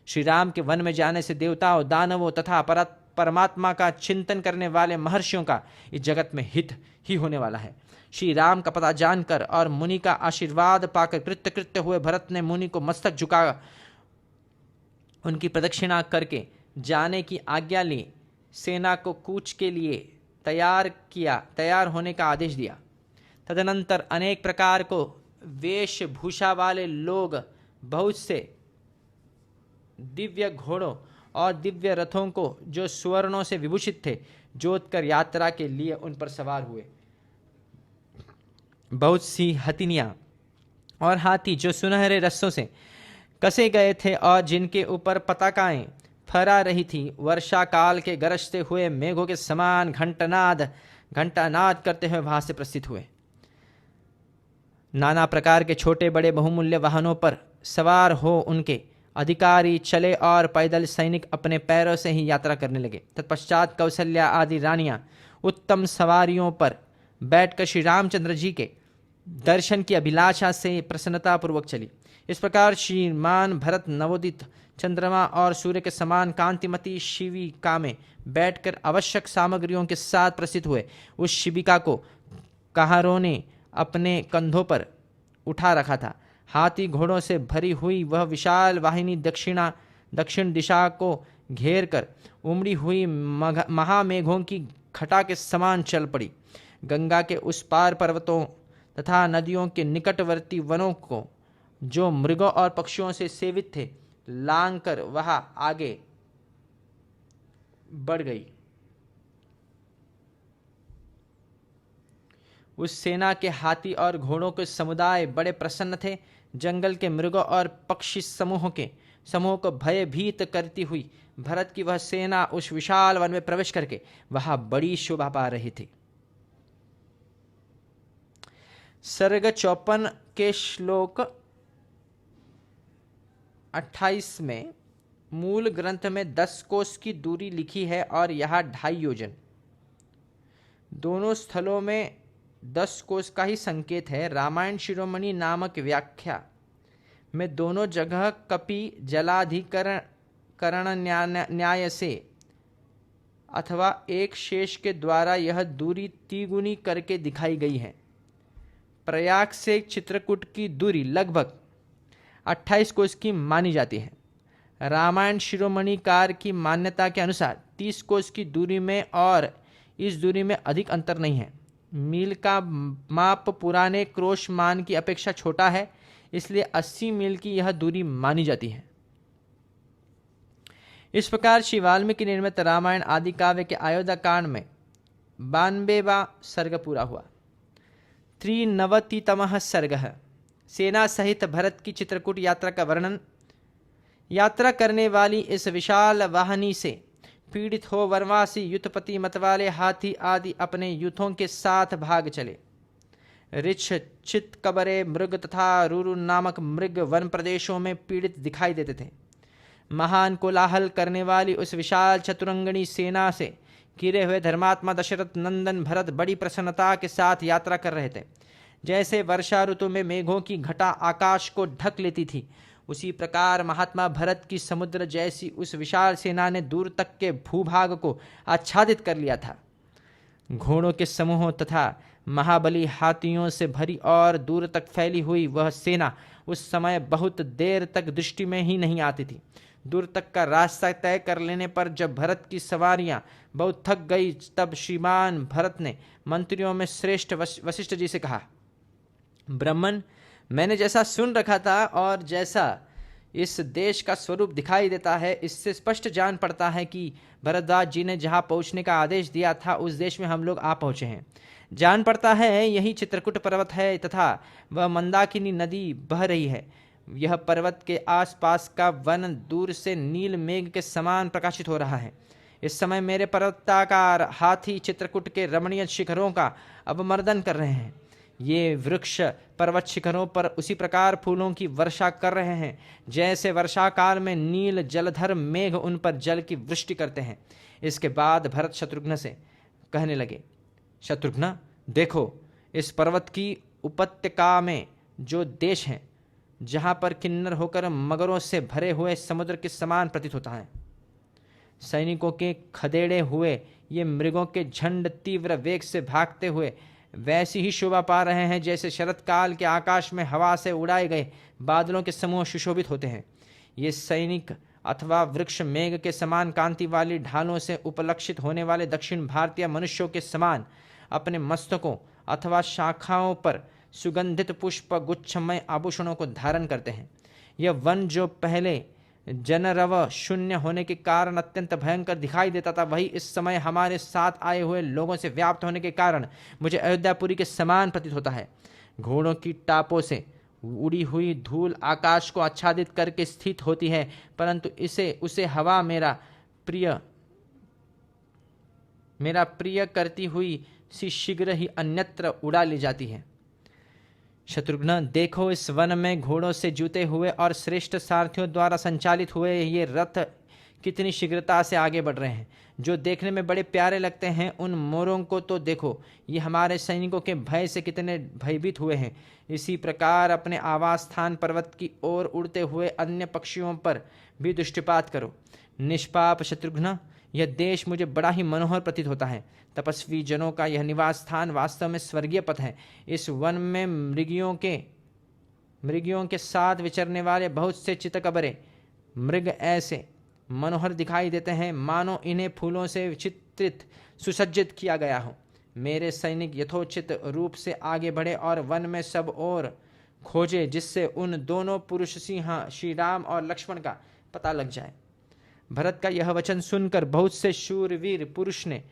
श्री राम के वन में जाने से देवताओं, दानवों तथा परमात्मा का चिंतन करने वाले महर्षियों का इस जगत में हित ही होने वाला है। श्री राम का पता जानकर और मुनि का आशीर्वाद पाकर कृत्य हुए भरत ने मुनि को मस्तक झुका उनकी प्रदक्षिणा करके जाने की आज्ञा ली। सेना को कूच के लिए तैयार होने का आदेश दिया। तदनंतर अनेक प्रकार को वेशभूषा वाले लोग बहुत से दिव्य घोड़ों और दिव्य रथों को जो सुवर्णों से विभूषित थे जोतकर यात्रा के लिए उन पर सवार हुए। बहुत सी हथिनियां और हाथी जो सुनहरे रस्सों से कसे गए थे और जिनके ऊपर पताकाएं फहरा रही थी, वर्षा काल के गरजते हुए मेघों के समान घंटानाद करते हुए वहां से प्रस्थित हुए। नाना प्रकार के छोटे बड़े बहुमूल्य वाहनों पर सवार हो उनके अधिकारी चले और पैदल सैनिक अपने पैरों से ही यात्रा करने लगे। तत्पश्चात कौशल्या आदि रानियां उत्तम सवारियों पर बैठकर श्री रामचंद्र जी के दर्शन की अभिलाषा से प्रसन्नतापूर्वक चली। इस प्रकार श्रीमान भरत नवोदित चंद्रमा और सूर्य के समान कांतिमती शिविका में बैठकर आवश्यक सामग्रियों के साथ प्रस्थित हुए। उस शिविका को कहारों ने अपने कंधों पर उठा रखा था। हाथी घोड़ों से भरी हुई वह विशाल वाहिनी दक्षिण दिशा को घेर कर उमड़ी हुई महामेघों की घटा के समान चल पड़ी। गंगा के उस पार पर्वतों तथा नदियों के निकटवर्ती वनों को जो मृगों और पक्षियों से सेवित थे लांग कर वह आगे बढ़ गई। उस सेना के हाथी और घोड़ों के समुदाय बड़े प्रसन्न थे। जंगल के मृगों और पक्षी समूह को भयभीत करती हुई भरत की वह सेना उस विशाल वन में प्रवेश करके वहां बड़ी शोभा पा रही थी। सर्ग 54 के श्लोक 28 में मूल ग्रंथ में 10 कोस की दूरी लिखी है और यहाँ 2.5 योजन। दोनों स्थलों में 10 कोस का ही संकेत है। रामायण शिरोमणि नामक व्याख्या में दोनों जगह कपि जलाधिकरण न्याय से अथवा एक शेष के द्वारा यह दूरी तिगुनी करके दिखाई गई है। प्रयाग से चित्रकूट की दूरी लगभग 28 कोस की मानी जाती है। रामायण शिरोमणिकार की मान्यता के अनुसार 30 कोस की दूरी में और इस दूरी में अधिक अंतर नहीं है। मील का माप पुराने क्रोश मान की अपेक्षा छोटा है, इसलिए 80 मील की यह दूरी मानी जाती है। इस प्रकार श्री वाल्मीकि निर्मित रामायण आदि काव्य के अयोध्या कांड में 92वां सर्ग पूरा हुआ। 93तमः सर्गः सेना सहित भरत की चित्रकूट यात्रा का वर्णन। यात्रा करने वाली इस विशाल वाहिनी से पीड़ित हो वनवासी युद्धपति मतवाले हाथी आदि अपने युद्धों के साथ भाग चले। रिछ, चित, कबरे, मृग तथा रूरु नामक मृग वन प्रदेशों में पीड़ित दिखाई देते थे। महान कोलाहल करने वाली उस विशाल चतुरंगणी सेना से गिरे हुए धर्मात्मा दशरथ नंदन भरत बड़ी प्रसन्नता के साथ यात्रा कर रहे थे। जैसे वर्षा ऋतु में मेघों की घटा आकाश को ढक लेती थी, उसी प्रकार महात्मा भरत की समुद्र जैसी उस विशाल सेना ने दूर तक के भूभाग को आच्छादित कर लिया था। घोड़ों के समूहों तथा महाबली हाथियों से भरी और दूर तक फैली हुई वह सेना उस समय बहुत देर तक दृष्टि में ही नहीं आती थी। दूर तक का रास्ता तय कर लेने पर जब भरत की सवारियां बहुत थक गई, तब श्रीमान भरत ने मंत्रियों में श्रेष्ठ वशिष्ठ जी से कहा, ब्राह्मण, मैंने जैसा सुन रखा था और जैसा इस देश का स्वरूप दिखाई देता है, इससे स्पष्ट जान पड़ता है कि भरद्वाज जी ने जहाँ पहुँचने का आदेश दिया था उस देश में हम लोग आ पहुँचे हैं। जान पड़ता है यही चित्रकूट पर्वत है तथा वह मंदाकिनी नदी बह रही है। यह पर्वत के आसपास का वन दूर से नील मेघ के समान प्रकाशित हो रहा है। इस समय मेरे पर्वताकार हाथी चित्रकूट के रमणीय शिखरों का अवमर्दन कर रहे हैं। ये वृक्ष पर्वत शिखरों पर उसी प्रकार फूलों की वर्षा कर रहे हैं जैसे वर्षा काल में नील जलधर मेघ उन पर जल की वृष्टि करते हैं। इसके बाद भरत शत्रुघ्न से कहने लगे, शत्रुघ्न, देखो, इस पर्वत की उपत्यका में जो देश है, जहाँ पर किन्नर होकर मगरों से भरे हुए समुद्र के समान प्रतीत होता है। सैनिकों के खदेड़े हुए ये मृगों के झंड तीव्र वेग से भागते हुए वैसी ही शोभा पा रहे हैं जैसे शरत काल के आकाश में हवा से उड़ाए गए बादलों के समूह सुशोभित होते हैं। ये सैनिक अथवा वृक्ष मेघ के समान कांति वाली ढालों से उपलक्षित होने वाले दक्षिण भारतीय मनुष्यों के समान अपने मस्तकों अथवा शाखाओं पर सुगंधित पुष्प गुच्छमय आभूषणों को धारण करते हैं। यह वन जो पहले जनरव शून्य होने के कारण अत्यंत भयंकर दिखाई देता था, वही इस समय हमारे साथ आए हुए लोगों से व्याप्त होने के कारण मुझे अयोध्यापुरी के समान प्रतीत होता है। घोड़ों की टापों से उड़ी हुई धूल आकाश को आच्छादित करके स्थित होती है, परंतु उसे हवा मेरा प्रिय करती हुई सी शीघ्र ही अन्यत्र उड़ा ले जाती है। शत्रुघ्न, देखो, इस वन में घोड़ों से जुते हुए और श्रेष्ठ सारथियों द्वारा संचालित हुए ये रथ कितनी शीघ्रता से आगे बढ़ रहे हैं। जो देखने में बड़े प्यारे लगते हैं, उन मोरों को तो देखो, ये हमारे सैनिकों के भय से कितने भयभीत हुए हैं। इसी प्रकार अपने आवास स्थान पर्वत की ओर उड़ते हुए अन्य पक्षियों पर भी दृष्टिपात करो। निष्पाप शत्रुघ्न, यह देश मुझे बड़ा ही मनोहर प्रतीत होता है। तपस्वी जनों का यह निवास स्थान वास्तव में स्वर्गीय पथ है। इस वन में मृगियों के साथ विचरने वाले बहुत से चितकबरे मृग ऐसे मनोहर दिखाई देते हैं मानो इन्हें फूलों से चित्रित सुसज्जित किया गया हो। मेरे सैनिक यथोचित रूप से आगे बढ़े और वन में सब ओर खोजे, जिससे उन दोनों पुरुष सिंह श्री राम और लक्ष्मण का पता लग जाए। भरत का यह वचन सुनकर बहुत से शूरवीर पुरुष ने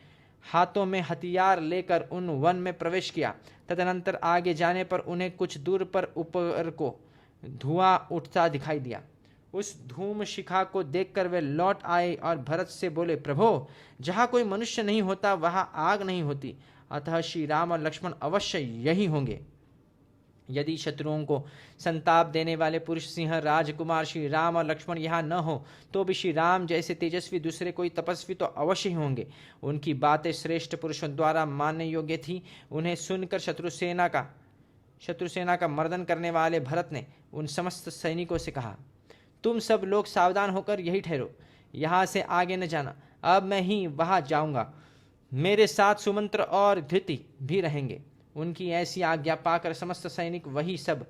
हाथों में हथियार लेकर उन वन में प्रवेश किया। तदनंतर आगे जाने पर उन्हें कुछ दूर पर ऊपर को धुआं उठता दिखाई दिया। उस धूम शिखा को देखकर वे लौट आए और भरत से बोले, प्रभो, जहाँ कोई मनुष्य नहीं होता वहाँ आग नहीं होती, अतः श्री राम और लक्ष्मण अवश्य यही होंगे। यदि शत्रुओं को संताप देने वाले पुरुष सिंह राजकुमार श्री राम और लक्ष्मण यहाँ न हो तो भी श्री राम जैसे तेजस्वी दूसरे कोई तपस्वी तो अवश्य ही होंगे। उनकी बातें श्रेष्ठ पुरुषों द्वारा मानने योग्य थी। उन्हें सुनकर शत्रुसेना का मर्दन करने वाले भरत ने उन समस्त सैनिकों से कहा, तुम सब लोग सावधान होकर यही ठहरो, यहाँ से आगे न जाना। अब मैं ही वहाँ जाऊँगा, मेरे साथ सुमंत्र और धृति भी रहेंगे। उनकी ऐसी आज्ञा पाकर समस्त सैनिक वही सब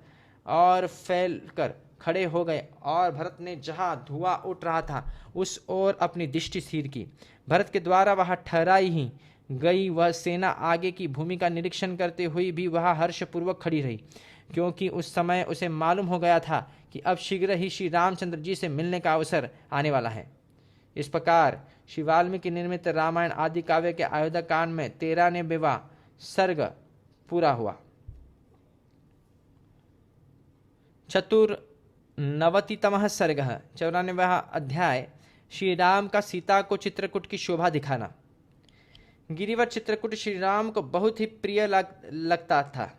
और फैल कर खड़े हो गए और भरत ने जहाँ धुआं उठ रहा था उस ओर अपनी दृष्टि स्थिर की। भरत के द्वारा वहाँ ठहराई ही गई वह सेना आगे की भूमि का निरीक्षण करते हुई भी वहाँ हर्षपूर्वक खड़ी रही, क्योंकि उस समय उसे मालूम हो गया था कि अब शीघ्र ही श्री रामचंद्र जी से मिलने का अवसर आने वाला है। इस प्रकार श्री वाल्मीकि निर्मित रामायण आदि काव्य के अयोध्या कांड में 13वें सर्ग पूरा हुआ। 94तमः सर्गः 94वां अध्याय श्री राम का सीता को चित्रकूट की शोभा दिखाना। गिरिवर चित्रकूट श्री राम को बहुत ही प्रिय लगता था।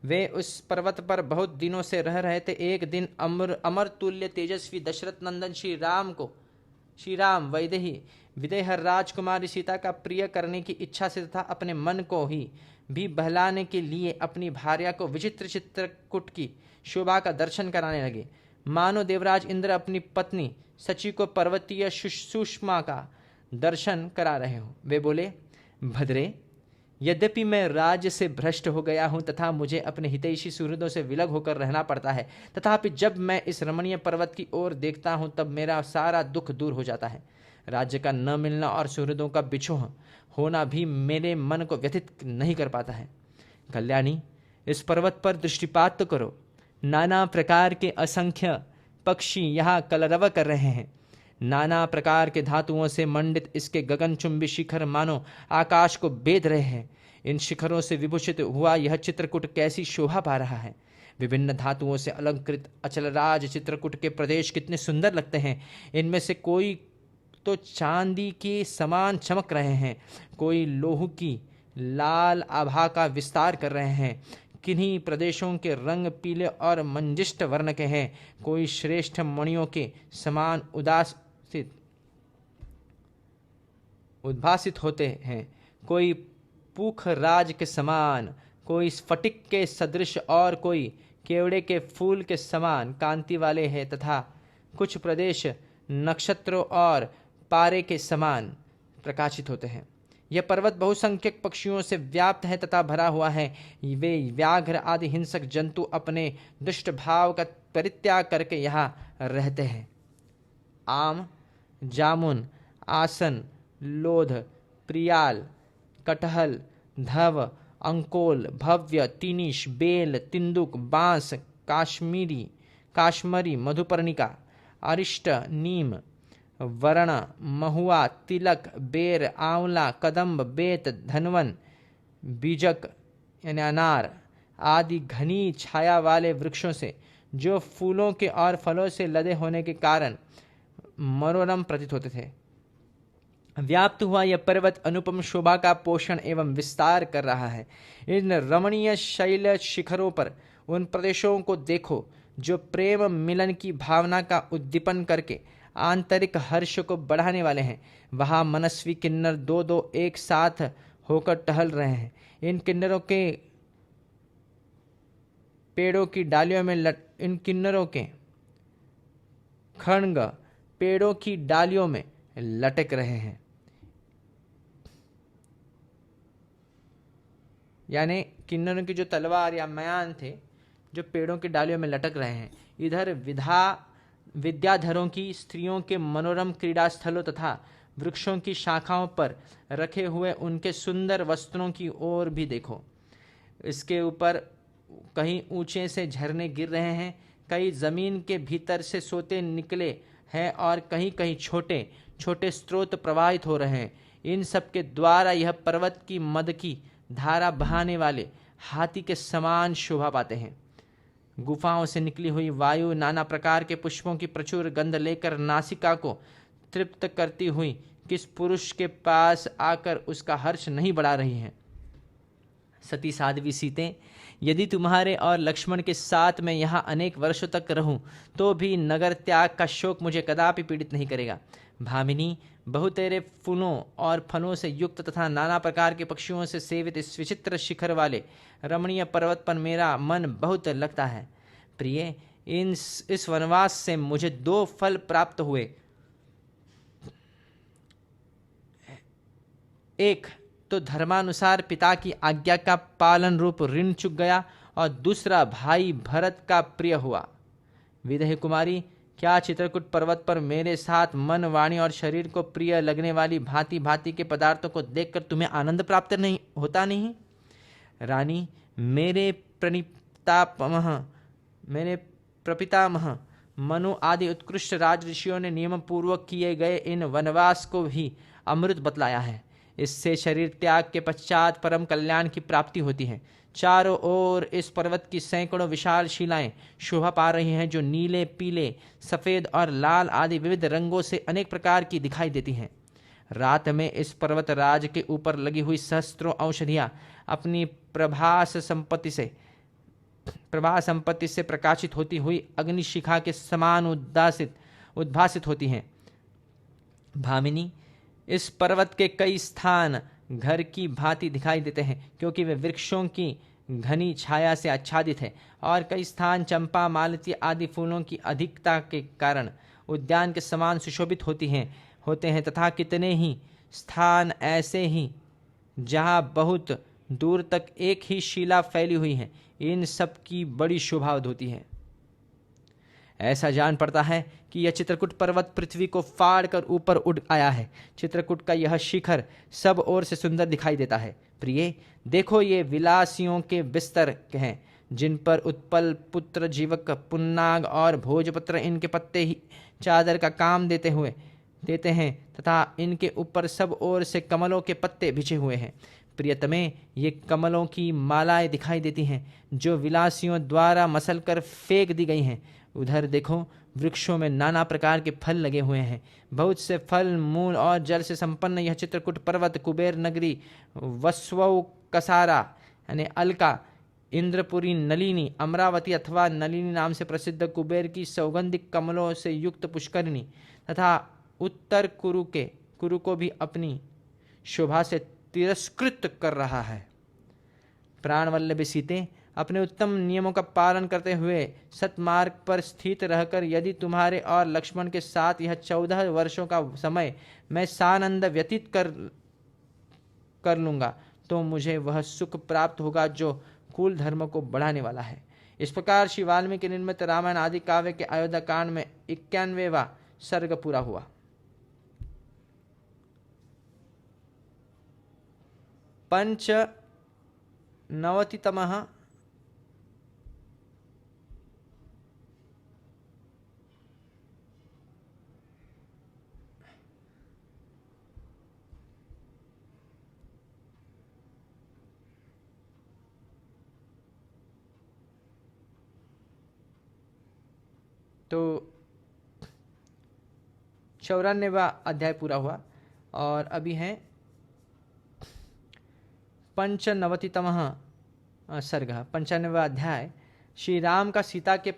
वे उस पर्वत पर बहुत दिनों से रह रहे थे। एक दिन अमर तुल्य तेजस्वी दशरथ नंदन श्री राम को श्री राम वैदेही विदेह राजकुमारी सीता का प्रिय करने की इच्छा से तथा अपने मन को ही भी बहलाने के लिए अपनी भार्या को विचित्र चित्रकूट की शोभा का दर्शन कराने लगे। मानो देवराज इंद्र अपनी पत्नी सची को पर्वतीय सुषमा का दर्शन करा रहे हो। वे बोले, भद्रे, यद्यपि मैं राज्य से भ्रष्ट हो गया हूँ तथा मुझे अपने हितैषी सुहृदों से विलग होकर रहना पड़ता है, तथापि जब मैं इस रमणीय पर्वत की ओर देखता हूँ तब मेरा सारा दुख दूर हो जाता है। राज्य का न मिलना और सुहृदों का बिछोह होना भी मेरे मन को व्यथित नहीं कर पाता है। कल्याणी, इस पर्वत पर दृष्टिपात तो करो। नाना प्रकार के असंख्य पक्षी यहाँ कलरव कर रहे हैं। नाना प्रकार के धातुओं से मंडित इसके गगनचुंबी शिखर मानो आकाश को बेध रहे हैं। इन शिखरों से विभूषित हुआ यह चित्रकूट कैसी शोभा पा रहा है। विभिन्न धातुओं से अलंकृत अचलराज चित्रकूट के प्रदेश कितने सुंदर लगते हैं। इनमें से कोई तो चांदी के समान चमक रहे हैं, कोई लोह की लाल आभा का विस्तार कर रहे हैं। किन्हीं प्रदेशों के रंग पीले और मंजिष्ट वर्ण के हैं, कोई श्रेष्ठ मणियों के समान उद्भासित होते हैं, कोई पूख राज के समान, कोई स्फटिक के सदृश और कोई केवड़े के फूल के समान कांति वाले हैं, तथा कुछ प्रदेश नक्षत्रों और पारे के समान प्रकाशित होते हैं। यह पर्वत बहुसंख्यक पक्षियों से व्याप्त है तथा भरा हुआ है। वे व्याघ्र आदि हिंसक जंतु अपने दुष्ट भाव का परित्याग करके यहाँ रहते हैं। आम, जामुन, आसन, लोध, प्रियाल, कटहल, धव, अंकोल, भव्य, तिनिश, बेल, तिंदुक, बांस, काश्मरी, मधुपर्णिका, अरिष्ट, नीम, वरण, महुआ, तिलक, बेर, आंवला, कदम्ब, बेत, धनवन, बीजक यानी अनार आदि घनी छाया वाले वृक्षों से, जो फूलों के और फलों से लदे होने के कारण मनोरम प्रतीत होते थे, व्याप्त हुआ यह पर्वत अनुपम शोभा का पोषण एवं विस्तार कर रहा है। इन रमणीय शैल शिखरों पर उन प्रदेशों को देखो जो प्रेम मिलन की भावना का उद्दीपन करके आंतरिक हर्ष को बढ़ाने वाले हैं। वहाँ मनस्वी किन्नर दो दो एक साथ होकर टहल रहे हैं। इन किन्नरों के खड़ग पेड़ों की डालियों में लटक रहे हैं। यानी किन्नरों की जो तलवार या म्यान थे जो पेड़ों की डालियों में लटक रहे हैं। इधर विद्याधरों की स्त्रियों के मनोरम क्रीड़ा स्थलों तथा वृक्षों की शाखाओं पर रखे हुए उनके सुंदर वस्त्रों की ओर भी देखो। इसके ऊपर कहीं ऊंचे से झरने गिर रहे हैं, कई जमीन के भीतर से सोते निकले हैं और कहीं कहीं छोटे छोटे स्रोत प्रवाहित हो रहे हैं। इन सब के द्वारा यह पर्वत की मद की धारा बहाने वाले हाथी के समान शोभा पाते हैं। गुफाओं से निकली हुई वायु नाना प्रकार के पुष्पों की प्रचुर गंध लेकर नासिका को तृप्त करती हुई किस पुरुष के पास आकर उसका हर्ष नहीं बढ़ा रही है। सती साध्वी सीते, यदि तुम्हारे और लक्ष्मण के साथ मैं यहाँ अनेक वर्षों तक रहूं तो भी नगर त्याग का शोक मुझे कदापि पीड़ित नहीं करेगा। भामिनी, बहुतेरे फूलों और फलों से युक्त तथा नाना प्रकार के पक्षियों से सेवित इस विचित्र शिखर वाले रमणीय पर्वत पर मेरा मन बहुत लगता है। प्रिय, इस वनवास से मुझे दो फल प्राप्त हुए। एक तो धर्मानुसार पिता की आज्ञा का पालन रूप ऋण चुक गया और दूसरा भाई भरत का प्रिय हुआ। विदेह कुमारी, क्या चित्रकूट पर्वत पर मेरे साथ मन, वाणी और शरीर को प्रिय लगने वाली भांति भांति के पदार्थों को देखकर तुम्हें आनंद प्राप्त नहीं होता नहीं? रानी, मेरे प्रपितामह मनु आदि उत्कृष्ट राज ऋषियों ने नियम पूर्वक किए गए इन वनवास को भी अमृत बतलाया है। इससे शरीर त्याग के पश्चात परम कल्याण की प्राप्ति होती है। चारों ओर इस पर्वत की सैकड़ों विशाल शिलाएं शोभा पा रही हैं, जो नीले, पीले, सफ़ेद और लाल आदि विविध रंगों से अनेक प्रकार की दिखाई देती हैं। रात में इस पर्वत राज के ऊपर लगी हुई सहस्त्रों औषधियाँ अपनी प्रभा संपत्ति से प्रकाशित होती हुई अग्निशिखा के समान उद्भासित होती हैं। भामिनी, इस पर्वत के कई स्थान घर की भांति दिखाई देते हैं क्योंकि वे वृक्षों की घनी छाया से आच्छादित है, और कई स्थान चंपा, मालती आदि फूलों की अधिकता के कारण उद्यान के समान सुशोभित होते हैं तथा कितने ही स्थान ऐसे ही जहाँ बहुत दूर तक एक ही शिला फैली हुई है। इन सब की बड़ी शोभा होती है। ऐसा जान पड़ता है कि यह चित्रकूट पर्वत पृथ्वी को फाड़ कर ऊपर उड़ आया है। चित्रकूट का यह शिखर सब ओर से सुंदर दिखाई देता है। प्रिय, देखो, ये विलासियों के बिस्तर हैं जिन पर उत्पल, पुत्र, जीवक, पुन्नाग और भोजपत्र इनके पत्ते ही चादर का काम देते हैं तथा इनके ऊपर सब ओर से कमलों के पत्ते बिछे हुए हैं। प्रियतमे, ये कमलों की मालाएं दिखाई देती हैं जो विलासियों द्वारा मसल कर फेंक दी गई हैं। उधर देखो, वृक्षों में नाना प्रकार के फल लगे हुए हैं। बहुत से फल, मूल और जल से संपन्न यह चित्रकूट पर्वत कुबेर नगरी, वस्वौ कसारा यानी अलका, इंद्रपुरी, नलिनी, अमरावती अथवा नलिनी नाम से प्रसिद्ध कुबेर की सौगंधिक कमलों से युक्त पुष्करिणी तथा उत्तर कुरु को भी अपनी शोभा से तिरस्कृत कर रहा है। प्राणवल्लभी सीते, अपने उत्तम नियमों का पालन करते हुए सतमार्ग पर स्थित रहकर यदि तुम्हारे और लक्ष्मण के साथ यह 14 वर्षों का समय मैं सानंद व्यतीत कर लूँगा तो मुझे वह सुख प्राप्त होगा जो कुल धर्म को बढ़ाने वाला है। इस प्रकार श्री वाल्मीकि निर्मित रामायण आदि काव्य के अयोध्या कांड में 91वां सर्ग पूरा हुआ। पंचनवतितमः तो 94वां अध्याय पूरा हुआ और अभी है पंचनवतितमः सर्ग। 95वां अध्याय श्री राम का सीता के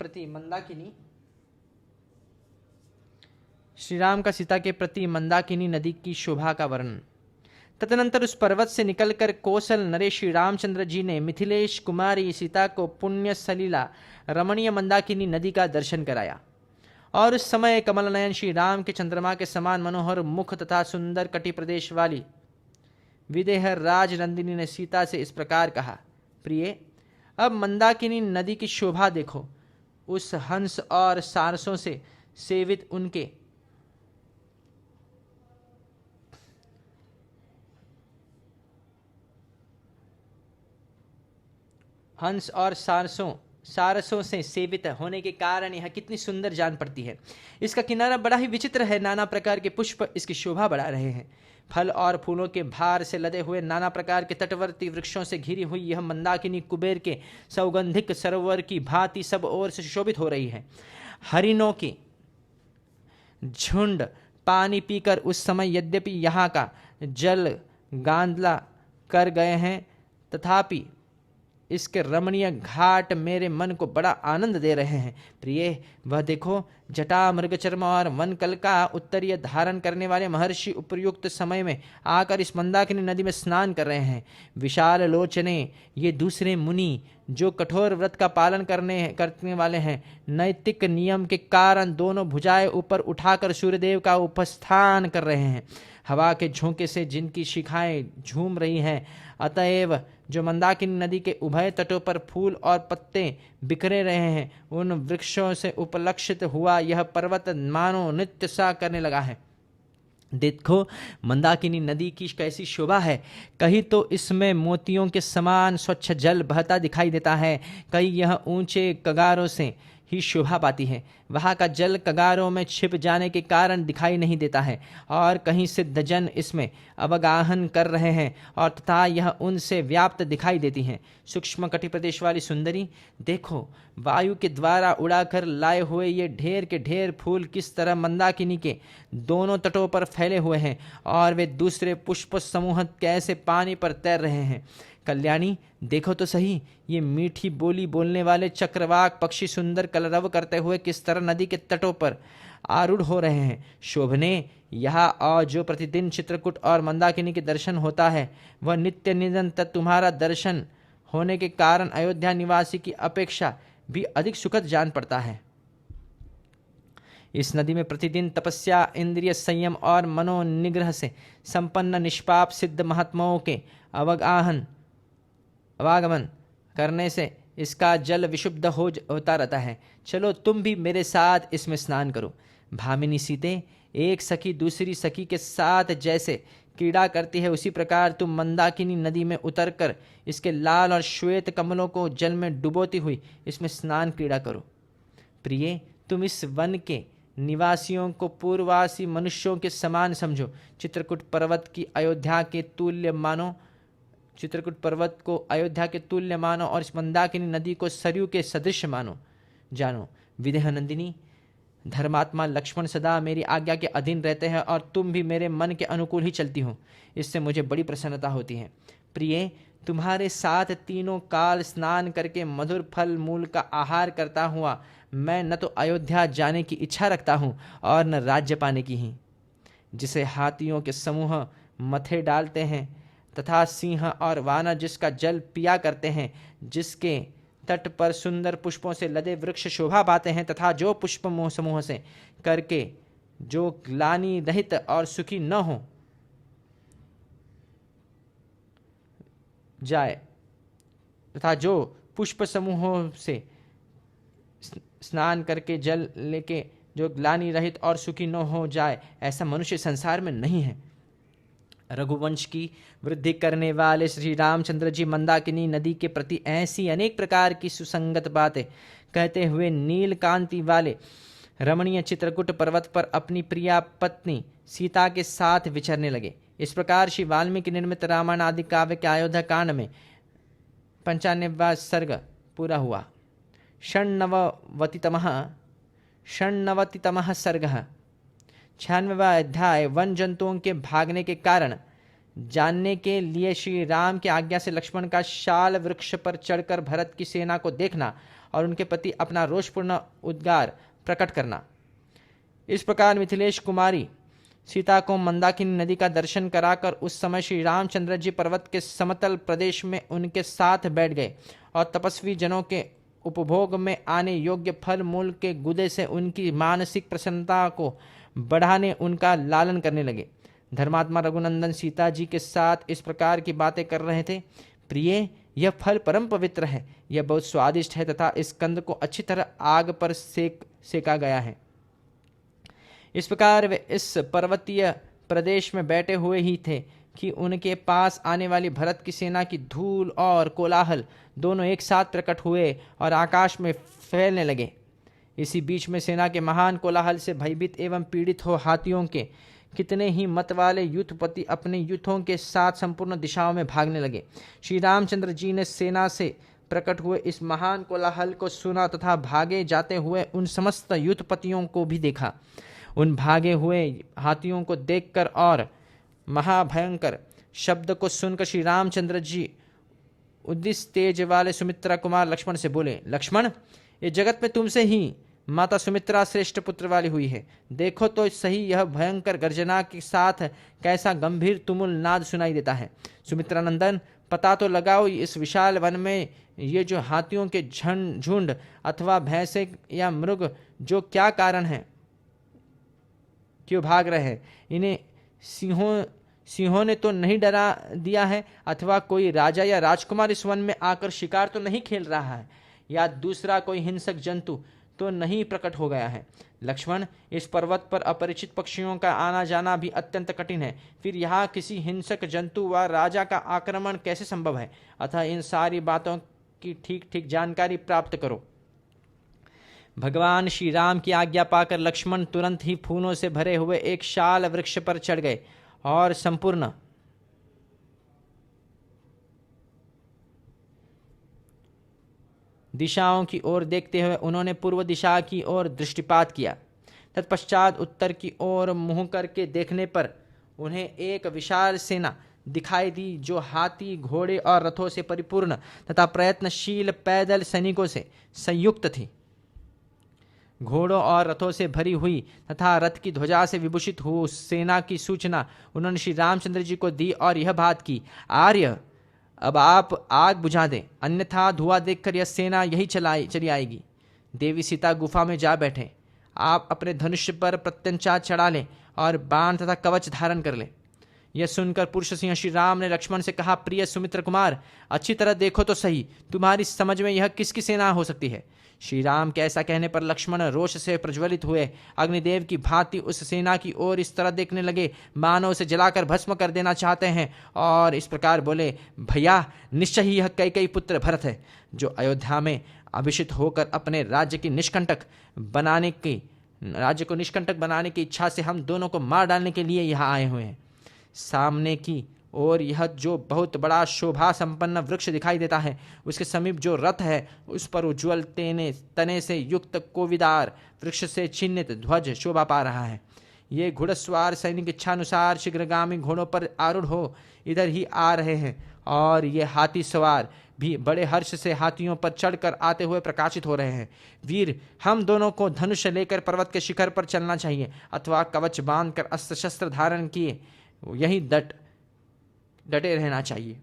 प्रति मंदाकिनी नदी की शोभा का वर्णन। तदनंतर उस पर्वत से निकलकर कौशल नरेश श्री रामचंद्र जी ने मिथिलेश कुमारी सीता को पुण्य सलीला रमणीय मंदाकिनी नदी का दर्शन कराया, और उस समय कमल नयन श्री राम के चंद्रमा के समान मनोहर मुख तथा सुंदर कटि प्रदेश वाली विदेह राज नंदिनी ने सीता से इस प्रकार कहा, प्रिय, अब मंदाकिनी नदी की शोभा देखो। उस हंस और सारसों से सेवित उनके हंस और सारसों से सेवित होने के कारण यह कितनी सुंदर जान पड़ती है। इसका किनारा बड़ा ही विचित्र है। नाना प्रकार के पुष्प इसकी शोभा बढ़ा रहे हैं। फल और फूलों के भार से लदे हुए नाना प्रकार के तटवर्ती वृक्षों से घिरी हुई यह मंदाकिनी कुबेर के सौगंधिक सरोवर की भांति सब ओर से सुशोभित हो रही है। हरिणों की झुंड पानी पीकर उस समय यद्यपि यहाँ का जल गांधला कर गए हैं, तथापि इसके रमणीय घाट मेरे मन को बड़ा आनंद दे रहे हैं। प्रिय, वह देखो, जटा, मृगचर्म और वनकल का उत्तरीय धारण करने वाले महर्षि उपयुक्त समय में आकर इस मंदाकिनी नदी में स्नान कर रहे हैं। विशाल लोचने ये दूसरे मुनि जो कठोर व्रत का पालन करने वाले हैं, नैतिक नियम के कारण दोनों भुजाएं ऊपर उठाकर सूर्यदेव का उपस्थान कर रहे हैं। हवा के झोंके से जिनकी शिखाएं झूम रही हैं, अतएव जो मंदाकिनी नदी के उभय तटों पर फूल और पत्ते बिखरे रहे हैं, उन वृक्षों से उपलक्षित हुआ यह पर्वत मानो नृत्य सा करने लगा है। देखो, मंदाकिनी नदी की कैसी शोभा है। कहीं तो इसमें मोतियों के समान स्वच्छ जल बहता दिखाई देता है, कहीं यह ऊंचे कगारों से ही शोभा पाती है। वहाँ का जल कगारों में छिप जाने के कारण दिखाई नहीं देता है, और कहीं सिद्धजन इसमें अवगाहन कर रहे हैं और तथा यह उनसे व्याप्त दिखाई देती हैं। सूक्ष्म कटि प्रदेश वाली सुंदरी, देखो, वायु के द्वारा उड़ाकर लाए हुए ये ढेर के ढेर फूल किस तरह मंदाकिनी के दोनों तटों पर फैले हुए हैं, और वे दूसरे पुष्प समूह कैसे पानी पर तैर रहे हैं। कल्याणी, देखो तो सही, ये मीठी बोली बोलने वाले चक्रवाक पक्षी सुंदर कलरव करते हुए किस तरह नदी के तटों पर आरूढ़ हो रहे हैं। शोभने, यहाँ और जो प्रतिदिन चित्रकूट और मंदाकिनी के दर्शन होता है वह नित्य निरंतर तुम्हारा दर्शन होने के कारण अयोध्या निवासी की अपेक्षा भी अधिक सुखद जान पड़ता है। इस नदी में प्रतिदिन तपस्या, इंद्रिय संयम और मनोनिग्रह से संपन्न निष्पाप सिद्ध महात्माओं के आवागमन करने से इसका जल विशुद्ध होता रहता है। चलो तुम भी मेरे साथ इसमें स्नान करो। भामिनी सीते, एक सखी दूसरी सखी के साथ जैसे क्रीड़ा करती है उसी प्रकार तुम मंदाकिनी नदी में उतरकर इसके लाल और श्वेत कमलों को जल में डुबोती हुई इसमें स्नान क्रीड़ा करो। प्रिय, तुम इस वन के निवासियों को पूर्ववासी मनुष्यों के समान समझो। चित्रकूट पर्वत को अयोध्या के तुल्य मानो और इस मंदाकिनी नदी को सरयू के सदृश जानो। विदेह नंदिनी, धर्मात्मा लक्ष्मण सदा मेरी आज्ञा के अधीन रहते हैं और तुम भी मेरे मन के अनुकूल ही चलती हो, इससे मुझे बड़ी प्रसन्नता होती है। प्रिय, तुम्हारे साथ तीनों काल स्नान करके मधुर फल मूल का आहार करता हुआ मैं न तो अयोध्या जाने की इच्छा रखता हूँ और न राज्य पाने की ही। जिसे हाथियों के समूह मथे डालते हैं तथा सिंह और वानर जिसका जल पिया करते हैं, जिसके तट पर सुंदर पुष्पों से लदे वृक्ष शोभा पाते हैं तथा जो पुष्प समूह से करके जो ग्लानि रहित और सुखी न हो जाए तथा जो पुष्प समूहों से स्नान करके जल लेके जो ग्लानि रहित और सुखी न हो जाए, ऐसा मनुष्य संसार में नहीं है। रघुवंश की वृद्धि करने वाले श्री रामचंद्र जी मंदाकिनी नदी के प्रति ऐसी अनेक प्रकार की सुसंगत बातें कहते हुए नील कांति वाले रमणीय चित्रकूट पर्वत पर अपनी प्रिया पत्नी सीता के साथ विचरने लगे। इस प्रकार श्री वाल्मीकि निर्मित रामायण आदि काव्य के अयोध्या कांड में 95वां सर्ग पूरा हुआ। षण्णवतितमः सर्गः। 96वां अध्याय वन जंतुओं के भागने के कारण जानने के लिए श्री राम की आज्ञा से लक्ष्मण का शाल वृक्ष पर चढ़कर भरत की सेना को देखना और उनके प्रति अपना रोषपूर्ण उद्गार प्रकट करना। इस प्रकार मिथिलेश कुमारी सीता को मंदाकिनी नदी का दर्शन कराकर उस समय श्री रामचंद्र जी पर्वत के समतल प्रदेश में उनके साथ बैठ गए और तपस्वी जनों के उपभोग में आने योग्य फल मूल के गुदे से उनकी मानसिक प्रसन्नता को बढ़ाने उनका लालन करने लगे। धर्मात्मा रघुनंदन सीता जी के साथ इस प्रकार की बातें कर रहे थे। प्रिय, यह फल परम पवित्र है, यह बहुत स्वादिष्ट है तथा इस कंद को अच्छी तरह आग पर सेका गया है। इस प्रकार वे इस पर्वतीय प्रदेश में बैठे हुए ही थे कि उनके पास आने वाली भरत की सेना की धूल और कोलाहल दोनों एक साथ प्रकट हुए और आकाश में फैलने लगे। इसी बीच में सेना के महान कोलाहल से भयभीत एवं पीड़ित हो हाथियों के कितने ही मत वाले युद्धपति अपने युद्धों के साथ संपूर्ण दिशाओं में भागने लगे। श्री रामचंद्र जी ने सेना से प्रकट हुए इस महान कोलाहल को सुना तथा भागे जाते हुए उन समस्त युद्धपतियों को भी देखा। उन भागे हुए हाथियों को देखकर और महाभयंकर शब्द को सुनकर श्री रामचंद्र जी उद्दिष्ट तेज वाले सुमित्रा कुमार लक्ष्मण से बोले, लक्ष्मण, ये जगत में तुमसे ही माता सुमित्रा श्रेष्ठ पुत्र वाली हुई है। देखो तो सही यह भयंकर गर्जना के साथ कैसा गंभीर तुमुल नाद सुनाई देता है। सुमित्रा नंदन, पता तो लगाओ इस विशाल वन में ये जो हाथियों के झुंड अथवा भैंसे या मृग जो क्या कारण है, क्यों भाग रहे हैं? इन्हें सिंहों ने तो नहीं डरा दिया है, अथवा कोई राजा या राजकुमार इस वन में आकर शिकार तो नहीं खेल रहा है, या दूसरा कोई हिंसक जंतु तो नहीं प्रकट हो गया है। लक्ष्मण, इस पर्वत पर अपरिचित पक्षियों का आना जाना भी अत्यंत कठिन है, फिर यहाँ किसी हिंसक जंतु व राजा का आक्रमण कैसे संभव है? अतः इन सारी बातों की ठीक ठीक जानकारी प्राप्त करो। भगवान श्री राम की आज्ञा पाकर लक्ष्मण तुरंत ही फूलों से भरे हुए एक शाल वृक्ष पर चढ़ गए और संपूर्ण दिशाओं की ओर देखते हुए उन्होंने पूर्व दिशा की ओर दृष्टिपात किया। तत्पश्चात उत्तर की ओर मुंह करके देखने पर उन्हें एक विशाल सेना दिखाई दी जो हाथी, घोड़े और रथों से परिपूर्ण तथा प्रयत्नशील पैदल सैनिकों से संयुक्त थी। घोड़ों और रथों से भरी हुई तथा रथ की ध्वजा से विभूषित हो सेना की सूचना उन्होंने श्री रामचंद्र जी को दी और यह बात की, आर्य अब आप आग बुझा दें, अन्यथा धुआं देखकर यह सेना यही चली आएगी। देवी सीता गुफा में जा बैठे। आप अपने धनुष पर प्रत्यंचा चढ़ा लें और बाण तथा कवच धारण कर लें। यह सुनकर पुरुष सिंह श्री राम ने लक्ष्मण से कहा, प्रिय सुमित्र कुमार, अच्छी तरह देखो तो सही, तुम्हारी समझ में यह किसकी सेना हो सकती है। श्री राम के ऐसा कहने पर लक्ष्मण रोष से प्रज्वलित हुए अग्निदेव की भांति उस सेना की ओर इस तरह देखने लगे मानो उसे जलाकर भस्म कर देना चाहते हैं, और इस प्रकार बोले, भैया निश्चय ही यह कैकेयी पुत्र भरत है, जो अयोध्या में अभिषिक्त होकर अपने राज्य को निष्कंटक बनाने की इच्छा से हम दोनों को मार डालने के लिए यहाँ आए हुए हैं। सामने की और यह जो बहुत बड़ा शोभा संपन्न वृक्ष दिखाई देता है, उसके समीप जो रथ है उस पर उज्ज्वल तने से युक्त कोविदार वृक्ष से चिन्हित ध्वज शोभा पा रहा है। ये घुड़सवार सैनिक इच्छानुसार शीघ्रगामी घोड़ों पर आरूढ़ हो इधर ही आ रहे हैं, और ये हाथी सवार भी बड़े हर्ष से हाथियों पर चढ़कर आते हुए प्रकाशित हो रहे हैं। वीर, हम दोनों को धनुष लेकर पर्वत के शिखर पर चलना चाहिए, अथवा कवच बांधकर अस्त्र शस्त्र धारण किए यही डटे रहना चाहिए।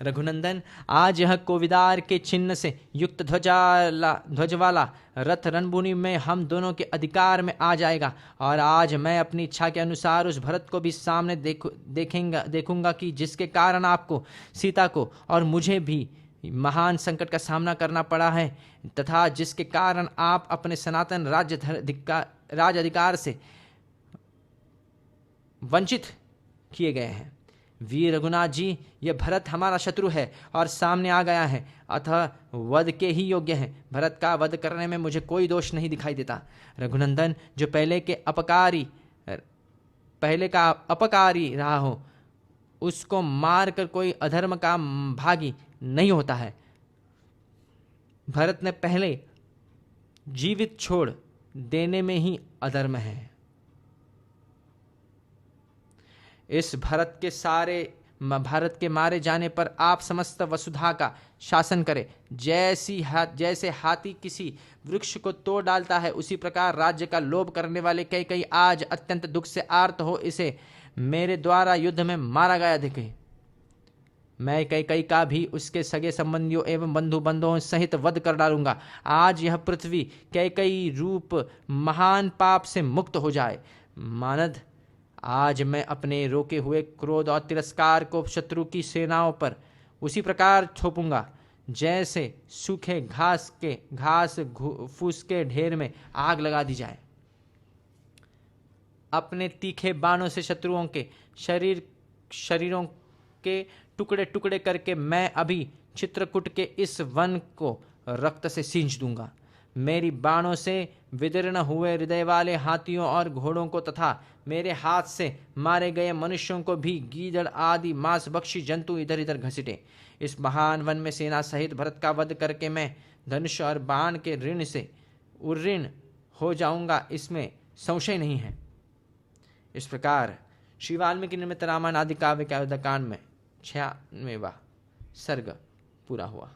रघुनंदन, आज यह कोविदार के चिन्ह से युक्त ध्वज वाला रथ रणभूमि में हम दोनों के अधिकार में आ जाएगा, और आज मैं अपनी इच्छा के अनुसार उस भरत को भी सामने देखूंगा कि जिसके कारण आपको, सीता को और मुझे भी महान संकट का सामना करना पड़ा है, तथा जिसके कारण आप अपने सनातन राज अधिकार से वंचित किए गए हैं। वीर रघुनाथ जी, यह भरत हमारा शत्रु है और सामने आ गया है, अतः वध के ही योग्य है। भरत का वध करने में मुझे कोई दोष नहीं दिखाई देता। रघुनंदन, जो पहले का अपकारी रहा हो, उसको मार कर कोई अधर्म का भागी नहीं होता है। भरत ने पहले जीवित छोड़ देने में ही अधर्म है। इस भारत के मारे जाने पर आप समस्त वसुधा का शासन करें। जैसे हाथी किसी वृक्ष को तोड़ डालता है, उसी प्रकार राज्य का लोभ करने वाले कैकेयी आज अत्यंत दुख से आर्त हो इसे मेरे द्वारा युद्ध में मारा गया दिखे। मैं कैकेयी का भी उसके सगे संबंधियों एवं बंधुओं सहित वध कर डालूंगा। आज यह पृथ्वी कैकेयी रूप महान पाप से मुक्त हो जाए। मानद, आज मैं अपने रोके हुए क्रोध और तिरस्कार को शत्रु की सेनाओं पर उसी प्रकार थोपूंगा जैसे सूखे घास फूस के ढेर में आग लगा दी जाए। अपने तीखे बाणों से शत्रुओं के शरीरों के टुकड़े टुकड़े करके मैं अभी चित्रकूट के इस वन को रक्त से सींच दूंगा। मेरी बाणों से विदीर्ण हुए हृदय वाले हाथियों और घोड़ों को तथा मेरे हाथ से मारे गए मनुष्यों को भी गीदड़ आदि मांस भक्षी जंतु इधर इधर घसीटे। इस महान वन में सेना सहित भरत का वध करके मैं धनुष और बाण के ऋण से उऋण हो जाऊंगा, इसमें संशय नहीं है। इस प्रकार श्री वाल्मीकि निर्मित रामायण आदि काव्य के अयोध्याकांड में 96वां सर्ग पूरा हुआ।